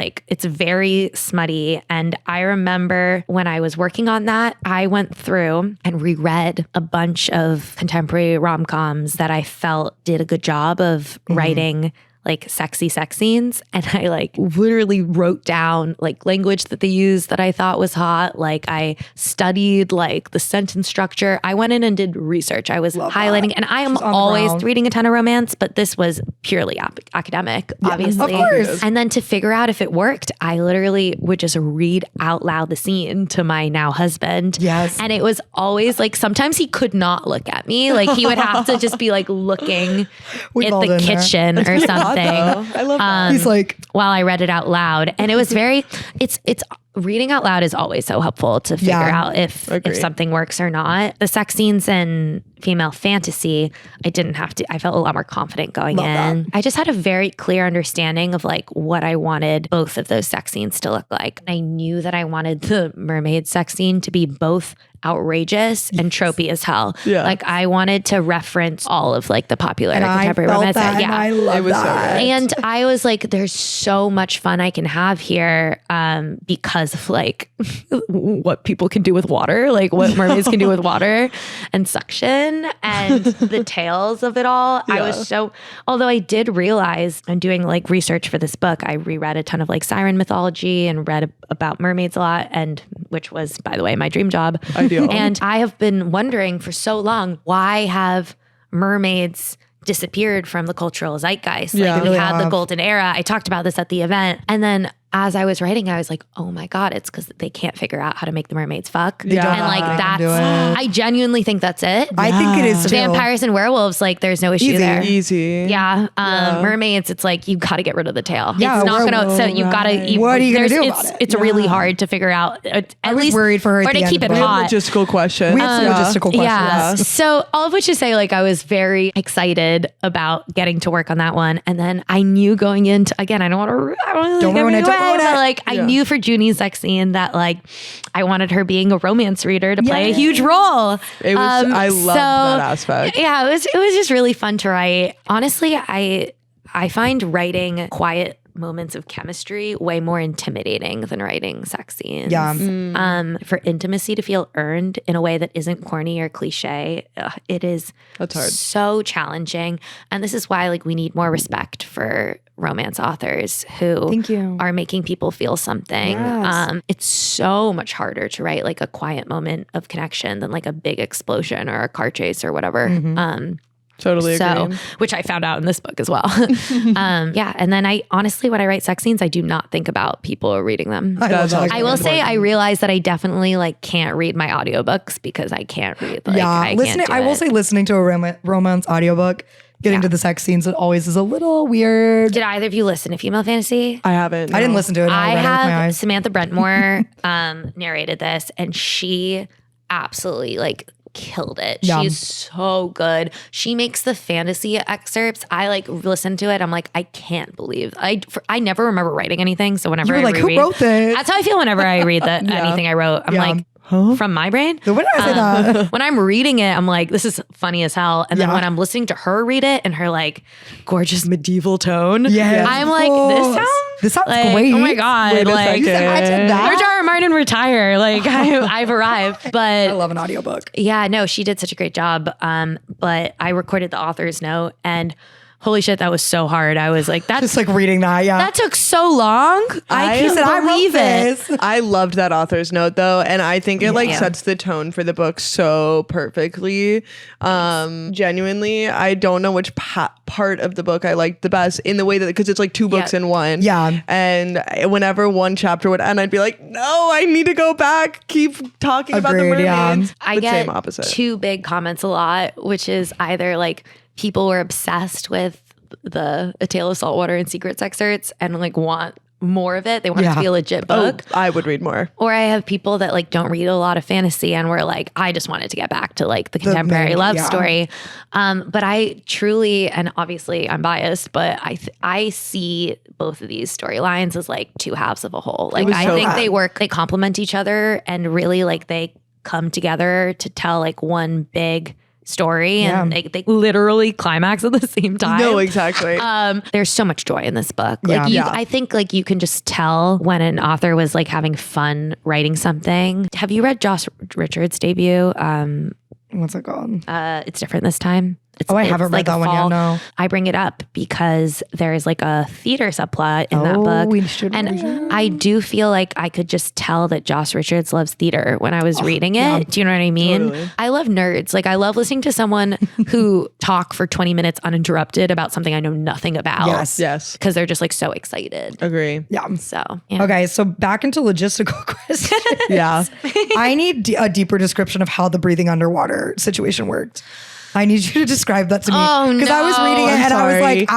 S3: very smutty. And I remember when I was working on that, I went through and reread a bunch of contemporary rom-coms that I felt did a good job of writing like sexy sex scenes. And I like literally wrote down like language that they used that I thought was hot. Like I studied like the sentence structure. I went in and did research. I was highlighting and I am always reading a ton of romance, but this was purely academic, obviously. Of course. And then to figure out if it worked, I literally would just read out loud the scene to my now husband.
S1: Yes.
S3: And it was always like, sometimes he could not look at me. Like he would have to just be like looking at the kitchen or something. something.
S2: I love that.
S1: He's like,
S3: while I read it out loud, and it was very. It's reading out loud is always so helpful to figure out if something works or not. The sex scenes in female fantasy, I didn't have to. I felt a lot more confident going in. I just had a very clear understanding of like what I wanted both of those sex scenes to look like. I knew that I wanted the mermaid sex scene to be both outrageous and tropey as hell. Yeah. Like I wanted to reference all of like the popular contemporary romance.
S1: And I love that.
S3: And I was like, there's so much fun I can have here because of like what people can do with water, like what mermaids can do with water and suction and the tales of it all. I was so, although I did realize I'm doing like research for this book, I reread a ton of like siren mythology and read about mermaids a lot, and which was, by the way, my dream job. And I have been wondering for so long, why have mermaids disappeared from the cultural zeitgeist? Like we had the golden era. I talked about this at the event. And then as I was writing, I was like, oh my God, it's because they can't figure out how to make the mermaids fuck. And like that's, I genuinely think that's it.
S1: I think it is too.
S3: Vampires and werewolves, like there's no issue there.
S2: Easy.
S3: Yeah. Mermaids, it's like, you got to get rid of the tail. It's not going to, so you've got to.
S1: What are you going to do about it?
S3: It's really hard to figure out.
S1: I was worried for her
S3: or to keep it hot.
S2: Logistical question.
S1: We have some logistical questions.
S3: Yeah. So all of which to say, like, I was very excited about getting to work on that one. And then I knew going into, again, I don't want to ruin it. But like, I knew for Junie's sex scene that like, I wanted her being a romance reader to play a huge role.
S2: It was, I loved that aspect.
S3: Yeah, it was just really fun to write. Honestly, I find writing quiet moments of chemistry way more intimidating than writing sex scenes. Yeah. For intimacy to feel earned in a way that isn't corny or cliche, that's hard. So challenging. And this is why like we need more respect for romance authors who are making people feel something. Yes. It's so much harder to write like a quiet moment of connection than like a big explosion or a car chase or whatever.
S2: Totally agree.
S3: Which I found out in this book as well. And then I honestly, when I write sex scenes, I do not think about people reading them. I will say I realize that I definitely like can't read my audiobooks because I can't read. Like,
S1: I will say listening to a romance audiobook, getting to the sex scenes, it always is a little weird.
S3: Did either of you listen to Female Fantasy?
S2: I haven't. No.
S1: I didn't listen to it.
S3: I have Samantha Brentmore narrated this, and she absolutely like killed it. Yeah. She's so good. She makes the fantasy excerpts. I like listen to it. I'm like, I can't believe I never remember writing anything. So whenever I reread,
S1: who wrote this?
S3: That's how I feel whenever I read anything I wrote. I'm like, from my brain.
S1: When did I say that?
S3: When I'm reading it, I'm like, this is funny as hell. And then when I'm listening to her read it and her like gorgeous medieval tone, I'm like,
S1: this sounds
S3: like,
S1: great.
S3: Oh my God.
S2: Wait
S3: like,
S2: George
S3: R. Martin retire. Like I've arrived. But
S1: I love an audiobook.
S3: Yeah, no, she did such a great job. But I recorded the author's note, and holy shit, that was so hard. I was like, that's
S1: just like reading that. Yeah,
S3: that took so long. I can't believe it.
S2: I loved that author's note though, and I think it like sets the tone for the book so perfectly. Genuinely, I don't know which part of the book I liked the best in the way that because it's like two books in one.
S1: Yeah,
S2: and whenever one chapter would end, I'd be like, no, I need to go back, keep talking about the mermaids.
S1: Yeah.
S3: I get two big comments a lot, which is either like, people were obsessed with the A Tale of Saltwater and Secrets excerpts and like want more of it. They want it to be a legit book.
S2: I would read more.
S3: Or I have people that like don't read a lot of fantasy and were like, I just wanted to get back to like the contemporary love story. But I truly, and obviously I'm biased, but I see both of these storylines as like two halves of a whole. Like I think they complement each other, and really like they come together to tell like one big story, and they literally climax at the same time.
S2: No, exactly.
S3: There's so much joy in this book. Like I think like you can just tell when an author was like having fun writing something. Have you read Josh Richards' debut?
S1: What's it called?
S3: It's Different This Time.
S1: I haven't read that one yet. No,
S3: I bring it up because there's like a theater subplot in that book, and I do feel like I could just tell that Josh Richards loves theater when I was reading it. Yeah. Do you know what I mean? Totally. I love nerds. Like I love listening to someone who talk for 20 minutes uninterrupted about something I know nothing about.
S2: Yes,
S3: because they're just like so excited.
S2: Agree.
S1: Yeah.
S3: So
S1: okay, so back into logistical questions. I need a deeper description of how the breathing underwater situation worked. I need you to describe that to me.
S3: Oh,
S1: because I was reading it and I was like,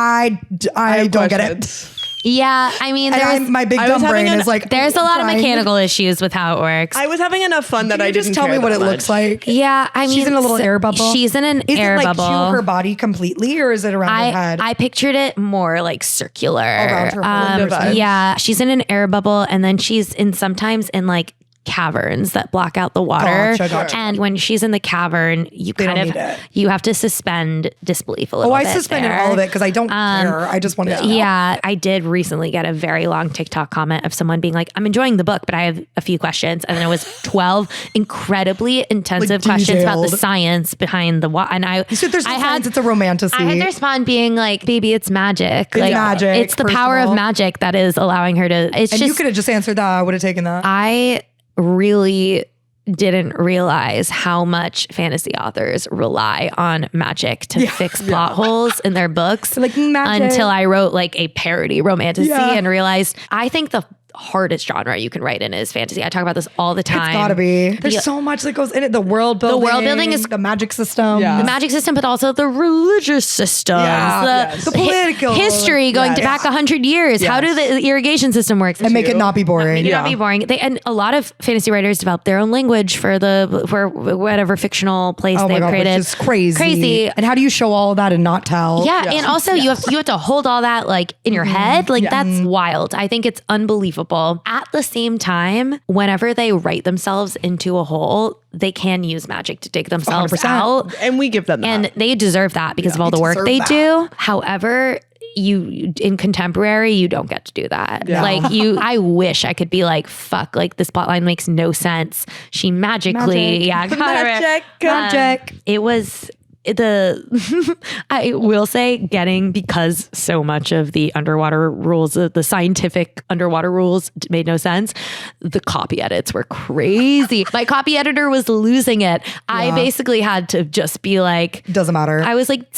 S1: I don't get it.
S3: Yeah, I mean,
S1: my big dumb brain is like,
S3: there's a lot of mechanical issues with how it works.
S2: I was having enough fun that I didn't
S1: just tell me what it looks like.
S3: Yeah, I mean,
S1: she's in a little air bubble.
S3: She's in an air bubble.
S1: Is it like to her body completely, or is it around her head?
S3: I pictured it more like circular.
S1: Around her whole
S3: yeah, she's in an air bubble, and then she's sometimes in like caverns that block out the water.
S1: Gotcha.
S3: And when she's in the cavern, you have to suspend disbelief a little bit.
S1: I suspended all of it because I don't care. I just want to.
S3: Yeah, I did recently get a very long TikTok comment of someone being like, "I'm enjoying the book, but I have a few questions." And then it was 12 incredibly intensive questions about the science behind the water. And
S1: you said there's science. It's a romantasy.
S3: I had to respond being like, "Baby, it's magic.
S1: It's magic.
S3: It's the power of magic that is allowing her to."
S1: And you could have just answered that. I would have taken that.
S3: I really didn't realize how much fantasy authors rely on magic to fix plot holes in their books,
S1: like magic.
S3: Until I wrote like a parody romantasy and realized I think the hardest genre you can write in is fantasy. I talk about this all the time.
S1: It's gotta be. There's so much that goes in it. The world building.
S3: The world building is
S1: the magic system.
S3: The magic system, but also the religious system.
S1: The political
S3: history going back 100 years. Yes. How do the irrigation system work?
S1: And make it not be boring.
S3: Make it not be boring. And a lot of fantasy writers develop their own language for whatever fictional place they've created.
S1: Which is crazy. And how do you show all of that and not tell?
S3: Yeah. And also you have to hold all that like in your head. Like that's wild. I think it's unbelievable. At the same time, whenever they write themselves into a hole, they can use magic to dig themselves
S1: 100%.
S2: out. And we give them that.
S3: And they deserve that because of all the work they do. However, you in contemporary, you don't get to do that.
S1: Yeah.
S3: Like I wish I could be like, fuck, like this plotline makes no sense. She magically,
S2: magic.
S3: It was I will say because so much of the underwater rules, the scientific underwater rules made no sense. The copy edits were crazy. My copy editor was losing it. I basically had to just be like,
S1: doesn't matter.
S3: I was like,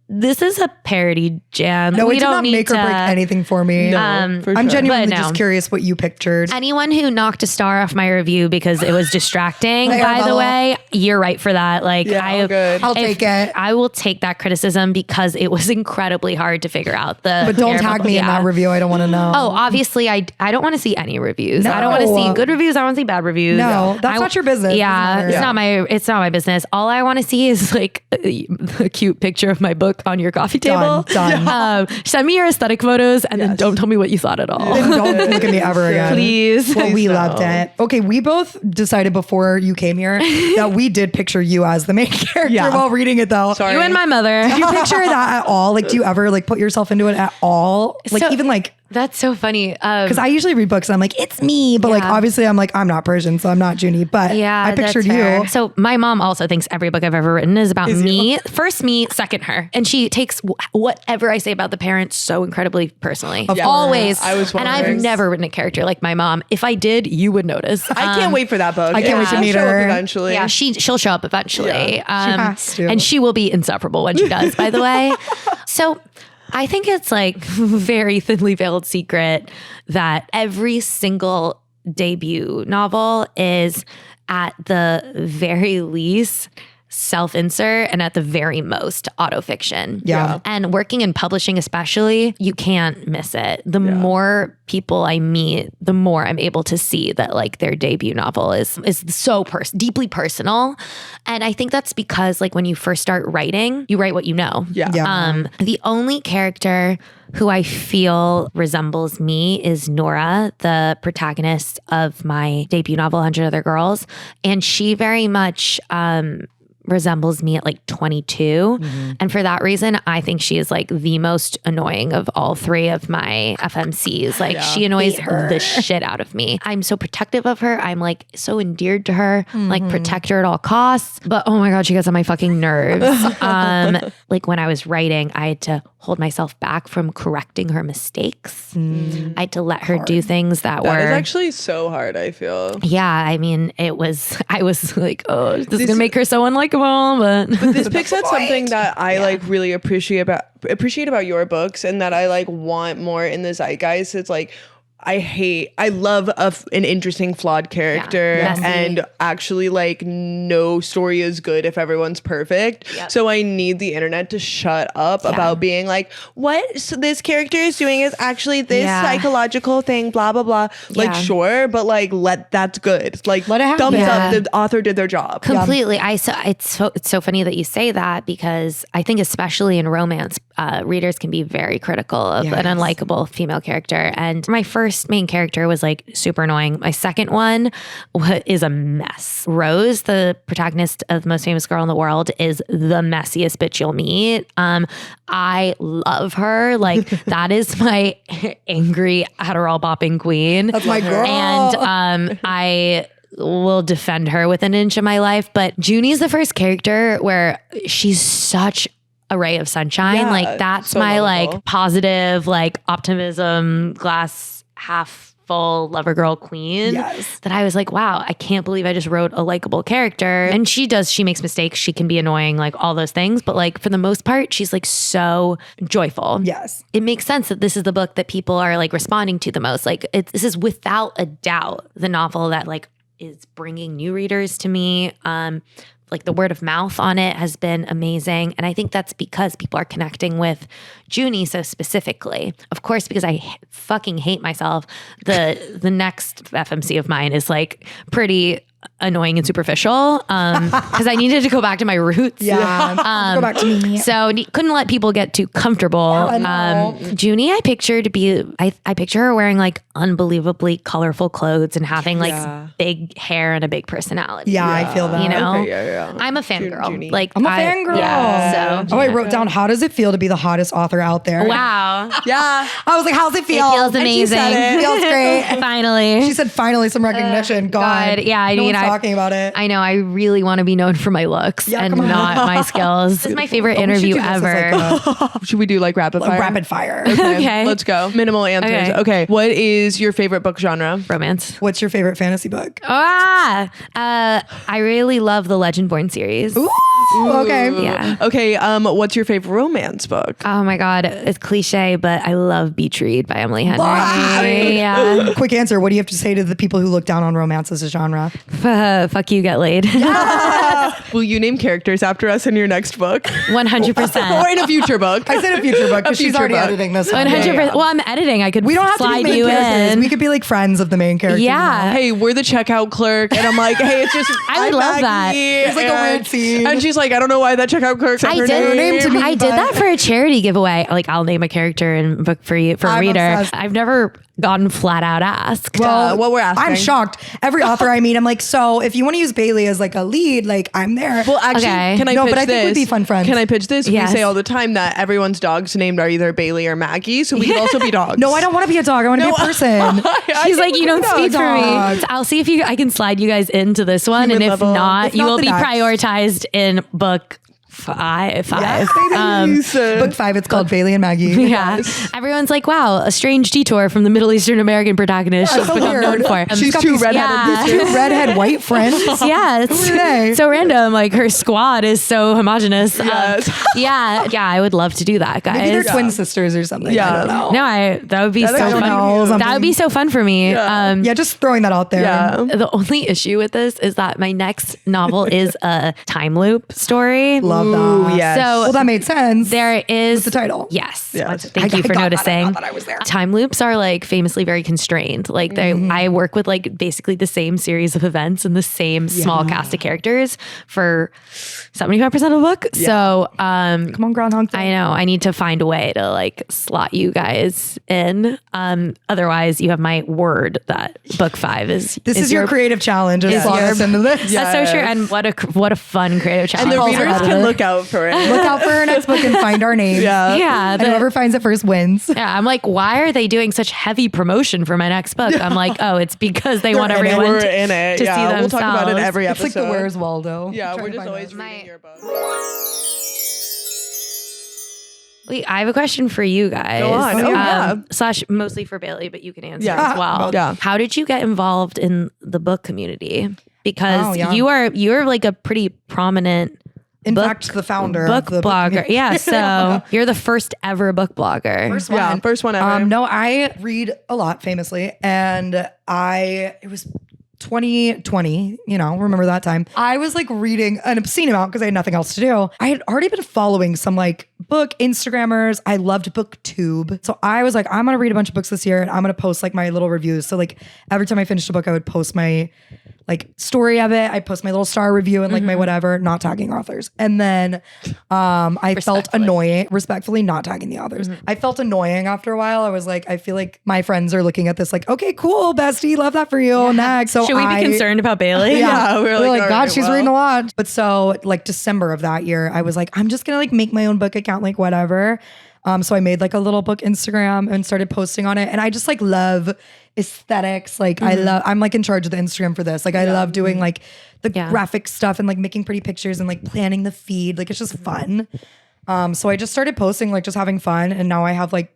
S3: this is a parody jam.
S1: No, it did not make or break anything for me.
S2: No, for
S1: I'm
S2: sure.
S1: genuinely just curious what you pictured.
S3: Anyone who knocked a star off my review because it was distracting, by the way, you're right for that. Like,
S1: I'll take it.
S3: I will take that criticism because it was incredibly hard to figure out
S1: But don't tag me in that review. I don't want to know.
S3: Oh, obviously, I don't want to see any reviews.
S1: No.
S3: I don't want to see good reviews. I want to see bad reviews.
S1: No, that's not your business.
S3: Yeah, it's not my business. All I want to see is like a cute picture of my book on your coffee table.
S1: Done.
S3: Send me your aesthetic photos and then don't tell me what you thought at all.
S1: Then don't look at me ever again.
S3: Please.
S1: Well, we loved it. Okay, we both decided before you came here that we did picture you as the main character while reading it though.
S3: Sorry. You and my mother.
S1: Did you picture that at all? Like, do you ever like put yourself into it at all? Like even like...
S3: That's so funny.
S1: Because I usually read books and I'm like, it's me. But like, obviously I'm like, I'm not Persian, so I'm not Junie. But I pictured you.
S3: So my mom also thinks every book I've ever written is about me. First me, second her. And she takes whatever I say about the parents so incredibly personally. Always. And I've never written a character like my mom. If I did, you would notice.
S2: I can't wait for that book.
S1: I can't wait to meet her.
S2: Eventually.
S3: Yeah, she'll show up eventually.
S1: She has to.
S3: And she will be insufferable when she does, by the way. So I think it's like very thinly veiled secret that every single debut novel is at the very least self-insert and at the very most autofiction.
S1: Yeah.
S3: And working in publishing especially, you can't miss it. The more people I meet, the more I'm able to see that like their debut novel is so deeply personal. And I think that's because like when you first start writing, you write what you know. The only character who I feel resembles me is Nora, the protagonist of my debut novel, 100 Other Girls. And she very much resembles me at like 22. And for that reason, I think she is like the most annoying of all three of my FMCs. Like she annoys the shit out of me. I'm so protective of her. I'm like so endeared to her, like protect her at all costs. But oh my God, she gets on my fucking nerves. Like when I was writing, I had to hold myself back from correcting her mistakes. I had to let her do things that were...
S2: That is actually so hard, I feel.
S3: Yeah, I mean, I was like, oh, this is gonna make her so unlikable. But
S2: this picks at something that I like really appreciate about your books and that I like want more in the zeitgeist. It's like I love an interesting flawed character, and actually like no story is good if everyone's perfect. So I need the internet to shut up about being like, what this character is doing is actually this psychological thing, blah blah blah. Like sure, but like that's good. Like let it happen. Thumbs up, the author did their job.
S3: Completely. It's so funny that you say that, because I think especially in romance, readers can be very critical of an unlikable female character. And my first main character was like super annoying. My second one is a mess. Rose, the protagonist of The Most Famous Girl in the World, is the messiest bitch you'll meet. I love her. Like that is my angry Adderall bopping queen.
S1: That's my girl.
S3: And I will defend her with an inch of my life. But Junie's the first character where she's such a ray of sunshine. Like that's so my lovable. Like positive, like optimism, glass half full lover girl queen. That I was like, wow, I can't believe I just wrote a likable character. And she makes mistakes. She can be annoying, like all those things. But like for the most part, she's like so joyful. It makes sense that this is the book that people are like responding to the most. Like this is without a doubt the novel that like is bringing new readers to me. Like the word of mouth on it has been amazing. And I think that's because people are connecting with Junie so specifically. Of course, because I fucking hate myself. The next FMC of mine is like pretty annoying and superficial because I needed to go back to my roots.
S1: Go back to me.
S3: So couldn't let people get too comfortable. Junie, I picture her wearing like unbelievably colorful clothes and having like big hair and a big personality.
S1: I feel that.
S3: You know,
S2: okay,
S3: I'm a fangirl. Like
S1: I'm a fangirl.
S3: So
S1: I wrote down, how does it feel to be the hottest author out there?
S3: Wow.
S1: I was like, how's it feel?
S3: It feels amazing.
S1: It feels great.
S3: Finally.
S1: She said finally some recognition. God.
S3: Yeah, I mean,
S1: talking about it.
S3: I know. I really want to be known for my looks and not my skills. This is my favorite interview ever.
S2: Should we do like rapid fire?
S1: Rapid fire.
S3: Okay.
S2: Let's go. Minimal answers. Okay. What is your favorite book genre?
S3: Romance.
S1: What's your favorite fantasy book?
S3: I really love the Legendborn series.
S1: Ooh, okay.
S3: Yeah.
S2: Okay. What's your favorite romance book?
S3: Oh my God. It's cliche, but I love Beach Read by Emily Henry. Yeah.
S1: Quick answer. What do you have to say to the people who look down on romance as a genre?
S3: Fuck you, get laid.
S2: Will you name characters after us in your next book?
S3: 100%.
S2: Or in a future book?
S1: I said a future book because she's already editing this one.
S3: 100%. Well, I'm editing. I could
S1: we don't have
S3: slide
S1: to be main
S3: you
S1: characters.
S3: in.
S1: We could be like friends of the main character.
S3: Yeah.
S2: Hey, we're the checkout clerk. And I'm like, hey, it's just
S3: I would love that.
S1: It's like a weird scene.
S2: And she's like, I don't know why that checkout clerk said her name to me.
S3: I did that for a charity giveaway. Like I'll name a character in book for a reader.
S1: Obsessed.
S3: I've never gotten flat out asked.
S1: Well,
S2: what we're asking.
S1: I'm shocked. Every author I meet, I'm like, so if you want to use Bailey as like a lead, like I'm there.
S2: Well, actually, can I pitch
S1: but I
S2: this?
S1: think we'd be fun friends.
S2: Can I pitch this?
S3: Yes.
S2: We say all the time that everyone's dogs named are either Bailey or Maggie, so we could also be dogs.
S1: No, I don't want to be a dog. I want to be a person.
S3: She's like, you don't speak for me.
S1: dog.
S3: I'll see if I can slide you guys into this one.
S2: Human
S3: and if
S2: level.
S3: not,
S1: If
S3: you
S1: not,
S3: will
S1: the
S3: be
S1: next.
S3: prioritized in book five.
S1: Yes, book 5. It's called Bailey and Maggie.
S3: Yeah. Everyone's like, wow, a strange detour from the Middle Eastern American protagonist she's
S1: so
S3: become known
S1: weird.
S3: for.
S2: She's too redheaded.
S3: Yeah.
S1: These 2 redhead white friends.
S3: Yeah,
S1: Who are they?
S3: it's so random. Like her squad is so homogenous.
S2: Yes.
S3: Yeah, I would love to do that, guys.
S1: Maybe they're twin sisters or something.
S2: Yeah.
S1: I don't know.
S3: No, that would be so
S1: I don't
S3: fun.
S1: know, something.
S3: That would be so fun for me.
S2: Yeah.
S1: Just throwing that out there.
S2: Yeah.
S3: The only issue with this is that my next novel is a time loop story.
S1: Love that.
S2: Ooh, yes.
S3: So
S1: Well, that made sense.
S3: there is
S1: the title.
S3: Yes.
S2: Yes.
S3: Thank you for
S1: I
S3: noticing.
S1: thought I was there.
S3: Time loops are like famously very constrained. Like I work with like basically the same series of events and the same small cast of characters for 75% of the book. Yeah. So
S1: Come on, Groundhog Day.
S3: I know I need to find a way to like slot you guys in. Otherwise you have my word that book 5 is
S1: This is your creative challenge. Is slot us into this.
S3: That's so true. And what a fun creative challenge.
S2: And the
S1: Also
S2: readers
S1: editor.
S2: can look out for it.
S1: Look out for our next book and find our names.
S3: Yeah.
S1: And whoever finds it first wins.
S3: Yeah, I'm like, why are they doing such heavy promotion for my next book? I'm like, oh, it's because they want everyone
S2: We're
S3: to,
S2: in it.
S3: to see themselves.
S2: We'll talk about it every
S1: It's
S2: episode.
S1: like the Where's Waldo.
S2: Yeah,
S1: I'm
S2: we're
S1: trying to
S2: just
S1: find
S2: always
S1: it.
S2: reading your book.
S3: Wait, I have a question for you guys.
S2: Go on. Oh, yeah.
S3: Slash mostly for Bailey, but you can answer
S2: Yeah.
S3: as well.
S2: Yeah.
S3: How did you get involved in the book community? Because
S1: Oh, yeah.
S3: you're like a pretty prominent
S1: In fact, the founder
S3: book
S1: of the
S3: blogger. Yeah. So you're the first ever book blogger.
S1: First one.
S2: Yeah, first one ever.
S1: No, I read a lot famously. And it was 2020, remember that time. I was like reading an obscene amount because I had nothing else to do. I had already been following some like book Instagrammers. I loved BookTube. So I was like, I'm going to read a bunch of books this year and I'm going to post like my little reviews. So like every time I finished a book, I would post my like story of it. I post my little star review and like my whatever, not tagging authors. And then I felt annoying, respectfully not tagging the authors. I felt annoying after a while. I was like, I feel like my friends are looking at this like, okay, cool, bestie, love that for you. Next. So
S3: should we be concerned about Bailey?
S1: Yeah, we're like, God,
S2: right,
S1: she's reading a lot. But so like December of that year, I was like, I'm just gonna like make my own book account, like whatever. So I made like a little book Instagram and started posting on it. And I just like love aesthetics. Like I'm like in charge of the Instagram for this. Like I love doing like the graphic stuff and like making pretty pictures and like planning the feed. Like it's just fun. So I just started posting, like just having fun. And now I have like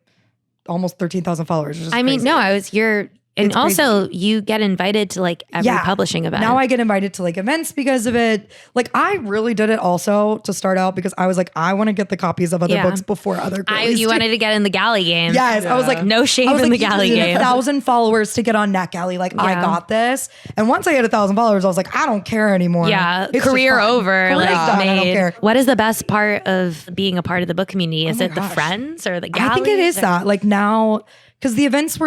S1: almost 13,000 followers. Which is crazy.
S3: And
S1: It's
S3: also you get invited to like every publishing event.
S1: Now I get invited to like events because of it. Like I really did it also to start out because I was like, I want to get the copies of other books before other girls.
S3: You wanted to get in the galley game.
S1: Yes. I was like,
S3: no shame in the galley game.
S1: 1,000 followers to get on NetGalley. Like I got this. And once I had 1,000 followers, I was like, I don't care anymore.
S3: Yeah.
S1: It's
S3: Career over.
S1: Career done. I don't care.
S3: What is the best part of being a part of the book community? Is it the friends or the galleys?
S1: I think it is that. Like now, because the events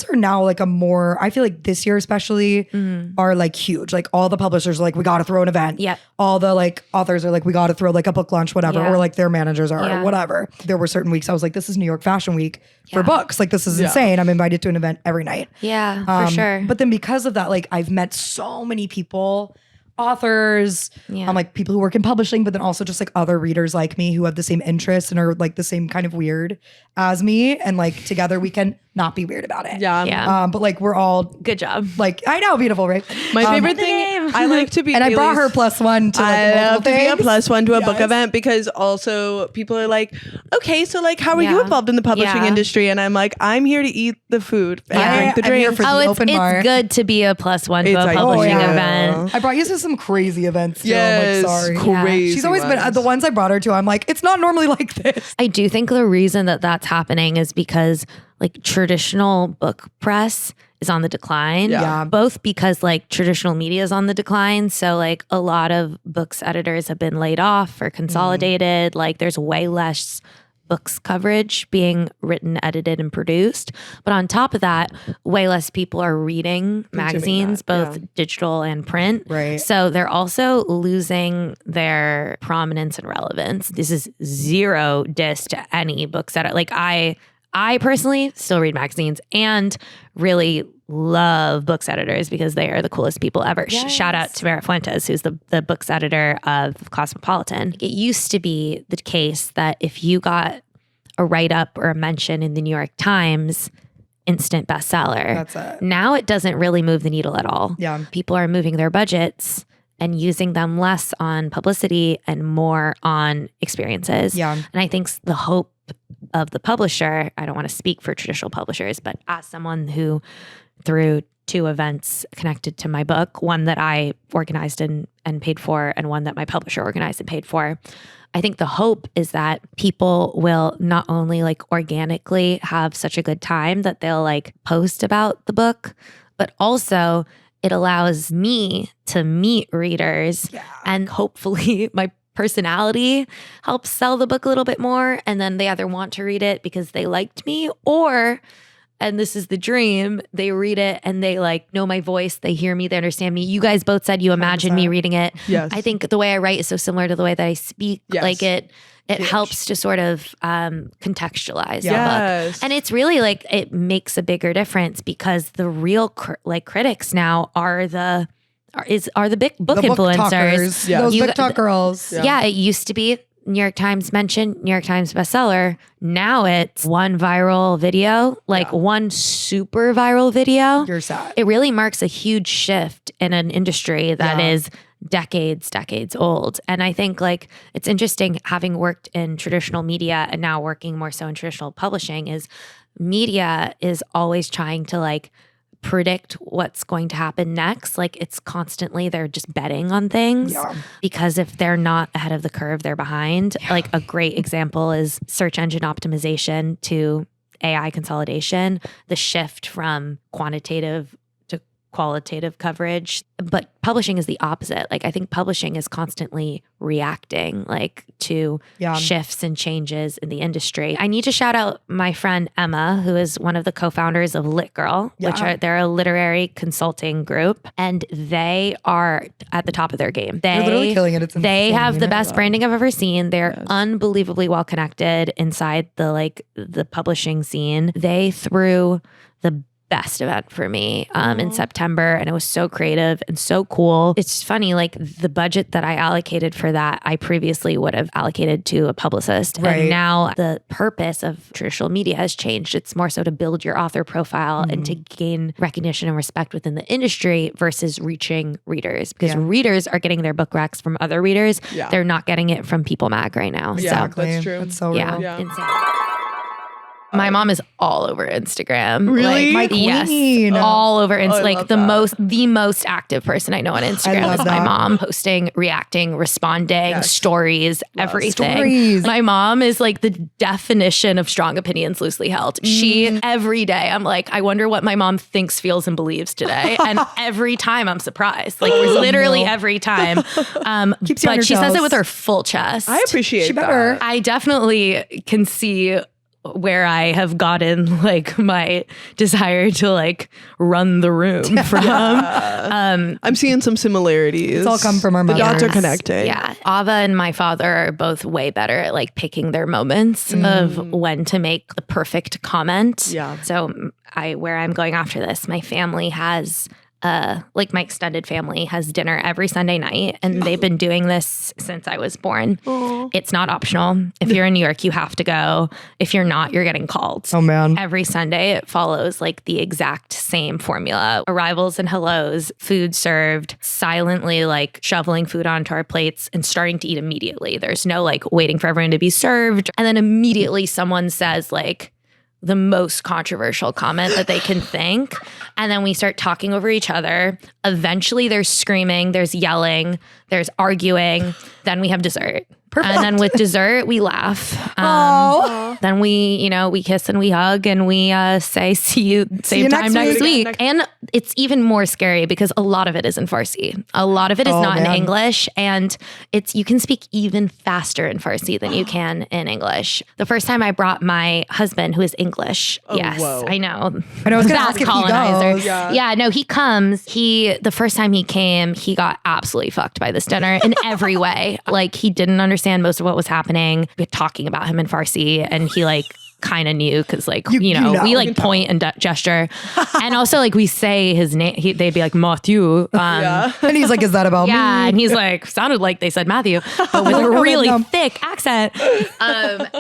S1: are now like I feel like this year especially are like huge. Like all the publishers are like, we got to throw an event.
S3: Yeah.
S1: All the like authors are like, we got to throw like a book launch, whatever, or like their managers are or whatever. There were certain weeks I was like, this is New York Fashion Week for books. Like this is insane. I'm invited to an event every night.
S3: Yeah, for sure.
S1: But then because of that, like I've met so many people, authors, like people who work in publishing, but then also just like other readers like me who have the same interests and are like the same kind of weird as me. And like together we can not be weird about it.
S3: Yeah.
S1: But like we're all
S3: good job.
S1: Like I know, beautiful, right?
S2: My favorite thing, I like to be.
S1: And I brought her +1 to like
S2: I love to be a
S1: things.
S2: +1 to a book event because also people are like, okay, so like how are you involved in the publishing industry? And I'm like, I'm here to eat the food and drink the drink.
S3: It's good to be a +1 to a publishing event.
S1: I brought you to some crazy events too.
S2: Yes,
S1: I'm like, sorry.
S2: crazy.
S1: She's always been the ones I brought her to. I'm like, it's not normally like this.
S3: I do think the reason that that's happening is because like traditional book press is on the decline.
S1: Yeah.
S3: Both because like traditional media is on the decline. So like a lot of books editors have been laid off or consolidated. Like there's way less books coverage being written, edited, and produced. But on top of that, way less people are reading magazines, both digital and print.
S1: Right.
S3: So they're also losing their prominence and relevance. This is zero diss to any books that like I personally still read magazines and really love books editors because they are the coolest people ever.
S1: Yes.
S3: Shout out to Mara Fuentes, who's the books editor of Cosmopolitan. It used to be the case that if you got a write-up or a mention in the New York Times, instant bestseller.
S1: That's it.
S3: Now it doesn't really move the needle at all.
S1: Yeah.
S3: People are moving their budgets and using them less on publicity and more on experiences.
S1: Yeah.
S3: And I think the hope of the publisher, I don't want to speak for traditional publishers, but as someone who through 2 events connected to my book, one that I organized and paid for and one that my publisher organized and paid for, I think the hope is that people will not only like organically have such a good time that they'll like post about the book, but also it allows me to meet readers and hopefully my personality helps sell the book a little bit more. And then they either want to read it because they liked me or, and this is the dream, they read it and they like know my voice, they hear me, they understand me. You guys both said you imagine 100%. Me reading it.
S2: Yes.
S3: I think the way I write is so similar to the way that I speak.
S2: Yes.
S3: Like it helps to sort of contextualize the
S2: Yes.
S3: book. And it's really like, it makes a bigger difference because the real critics now are the big book influencers.
S1: Those book talk girls.
S3: Yeah, it used to be New York Times mention, New York Times bestseller. Now it's one viral video, like one super viral video.
S1: You're sad.
S3: It really marks a huge shift in an industry that is decades old. And I think like it's interesting having worked in traditional media and now working more so in traditional publishing is media is always trying to like predict what's going to happen next. Like it's constantly, they're just betting on things because if they're not ahead of the curve, they're behind. Like a great example is search engine optimization to AI consolidation, the shift from quantitative to qualitative coverage. But publishing is the opposite. Like I think publishing is constantly reacting like to shifts and changes in the industry. I need to shout out my friend Emma, who is one of the co-founders of Lit Girl, they're a literary consulting group, and they are at the top of their game. They're
S1: literally killing it.
S3: They have the best branding I've ever seen. They're unbelievably well connected inside the publishing scene. They threw the best event for me in September, and it was so creative and so cool. It's funny, like the budget that I allocated for that, I previously would have allocated to a publicist. Right. And now the purpose of traditional media has changed. It's more so to build your author profile and to gain recognition and respect within the industry versus reaching readers, because readers are getting their book recs from other readers. They're not getting it from People Mag right now.
S1: Exactly.
S2: So that's true.
S1: That's so real.
S3: Insane. My mom is all over Instagram.
S2: Really?
S1: My queen.
S3: Yes, all over Instagram. Like the most active person I know on Instagram is my mom, posting, reacting, responding, stories, everything.
S1: Stories.
S3: My mom is like the definition of strong opinions loosely held. She, every day, I'm like, I wonder what my mom thinks, feels, and believes today. And every time I'm surprised. Like literally every time.
S1: Keeps you on your
S3: she says
S1: toes.
S3: it with her full chest.
S2: I appreciate that.
S3: I definitely can see where I have gotten like my desire to like run the room from.
S2: I'm seeing some similarities.
S1: It's all come from our
S2: The
S1: mothers.
S2: dots are connecting.
S3: Yeah. Ava and my father are both way better at like picking their moments of when to make the perfect comment.
S2: Yeah.
S3: So where I'm going after this, my family has like my extended family has dinner every Sunday night, and they've been doing this since I was born. Aww. It's not optional. If you're in New York, you have to go. If you're not, you're getting called.
S1: Oh man.
S3: Every Sunday it follows like the exact same formula. Arrivals and hellos, food served, silently like shoveling food onto our plates and starting to eat immediately. There's no like waiting for everyone to be served. And then immediately someone says like the most controversial comment that they can think. And then we start talking over each other. Eventually there's screaming, there's yelling, there's arguing. Then we have dessert. Perfect. And then with dessert, we laugh. Then we kiss and we hug and we say, see you same time next week. And it's even more scary because a lot of it is in Farsi. A lot of it is not in English. And you can speak even faster in Farsi than you can in English. The first time I brought my husband, who is English.
S2: Whoa.
S3: I know.
S1: I was going to ask if he goes.
S3: Yeah, no, he comes. The first time he came, he got absolutely fucked by this dinner in every way. Like he didn't understand most of what was happening. We're talking about him in Farsi, and he like kind of knew because like we like point and gesture, and also like we say his name. They'd be like Matthew,
S1: and he's like, "Is that about me?"
S3: Yeah, and he's like, sounded like they said Matthew, but with a really thick accent.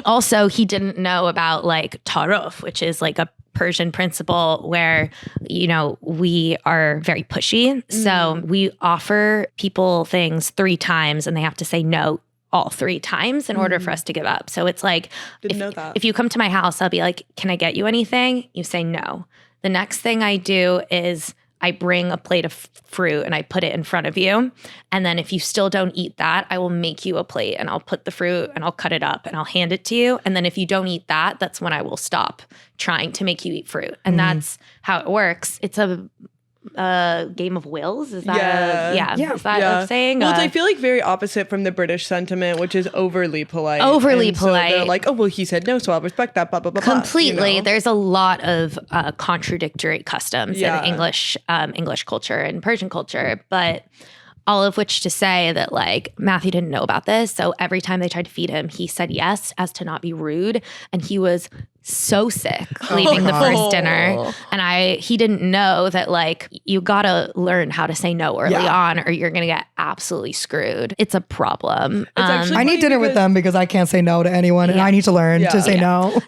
S3: Also, he didn't know about like taruf, which is like a Persian principle where, we are very pushy. So we offer people things 3 times and they have to say no all 3 times in order for us to give up. So it's like, if you come to my house, I'll be like, can I get you anything? You say no. The next thing I do is I bring a plate of fruit and I put it in front of you. And then if you still don't eat that, I will make you a plate and I'll put the fruit and I'll cut it up and I'll hand it to you. And then if you don't eat that, that's when I will stop trying to make you eat fruit. And that's how it works. It's a game of wills. Is that is that a saying?
S2: Well, I feel like very opposite from the British sentiment, which is overly polite.
S3: Polite.
S2: So they're like, oh well, he said no, so I'll respect that. Blah blah blah.
S3: Completely. There's a lot of contradictory customs in English culture and Persian culture, but all of which to say that like Matthew didn't know about this. So every time they tried to feed him, he said yes as to not be rude, and he was so sick leaving the first dinner. And he didn't know that like you gotta learn how to say no early on or you're gonna get absolutely screwed. It's a problem.
S1: I need dinner with them because I can't say no to anyone and I need to learn to say no.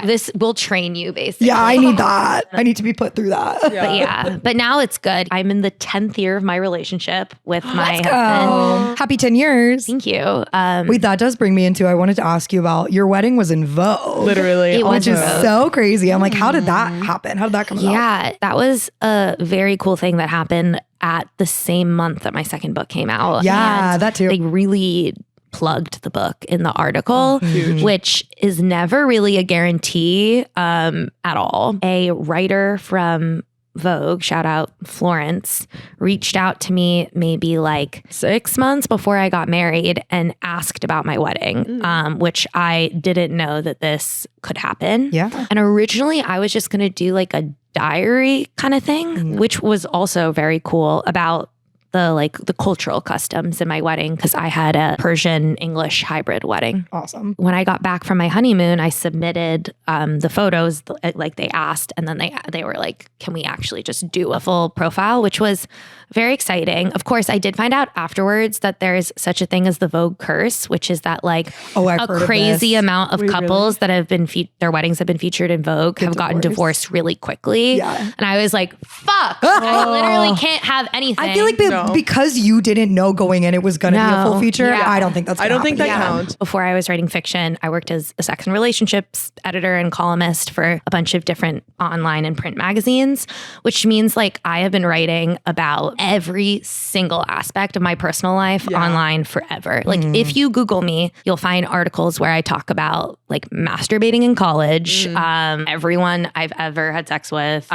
S3: This will train you basically.
S1: Yeah, I need that. I need to be put through that.
S3: But now it's good. I'm in the 10th year of my relationship with my husband.
S1: Happy 10 years.
S3: Thank you.
S1: Wait, that does bring me into, I wanted to ask you about your wedding was in Vogue.
S2: Literally.
S3: It was
S1: which is so crazy. I'm like, how did that happen? How did that come about?
S3: Yeah, that was a very cool thing that happened at the same month that my second book came out.
S1: Yeah, that too.
S3: They really plugged the book in the article, which is never really a guarantee at all. A writer from Vogue, shout out Florence, reached out to me maybe like 6 months before I got married and asked about my wedding, which I didn't know that this could happen.
S1: Yeah.
S3: And originally I was just going to do like a diary kind of thing, which was also very cool about the cultural customs in my wedding, because I had a Persian English hybrid wedding.
S1: Awesome.
S3: When I got back from my honeymoon, I submitted the photos like they asked, and then they were like, can we actually just do a full profile, which was very exciting. Of course, I did find out afterwards that there's such a thing as the Vogue curse, which is that like a crazy amount of couples that have been their weddings have been featured in Vogue have gotten divorced really quickly. Yeah. And I was like, fuck, I literally can't have anything.
S1: I feel like because you didn't know going in it was going to be a full feature. Yeah. I don't think that's
S2: I don't think that counts.
S3: Before I was writing fiction, I worked as a sex and relationships editor and columnist for a bunch of different online and print magazines, which means like I have been writing about every single aspect of my personal life online forever. Like if you Google me, you'll find articles where I talk about like masturbating in college, everyone I've ever had sex with,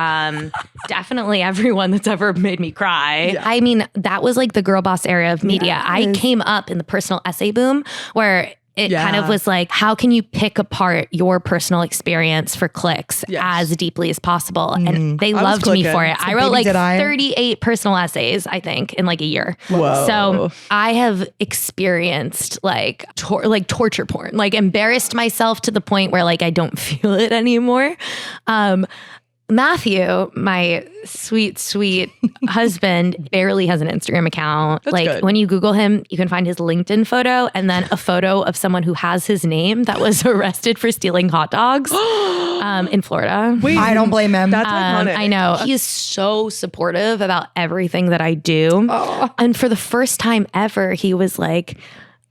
S3: definitely everyone that's ever made me cry. Yeah. I mean, that was like the girl boss era of media. I came up in the personal essay boom where it kind of was like, how can you pick apart your personal experience for clicks as deeply as possible? And they loved me for it. I wrote like 38 personal essays, I think, in like a year. Whoa. So I have experienced like torture porn, like embarrassed myself to the point where like I don't feel it anymore. Matthew, my sweet, sweet husband, barely has an Instagram account. That's like good. When you Google him, you can find his LinkedIn photo and then a photo of someone who has his name that was arrested for stealing hot dogs in Florida.
S1: Wait, I don't blame him.
S3: That's iconic. I know. He is so supportive about everything that I do. Oh. And for the first time ever, he was like,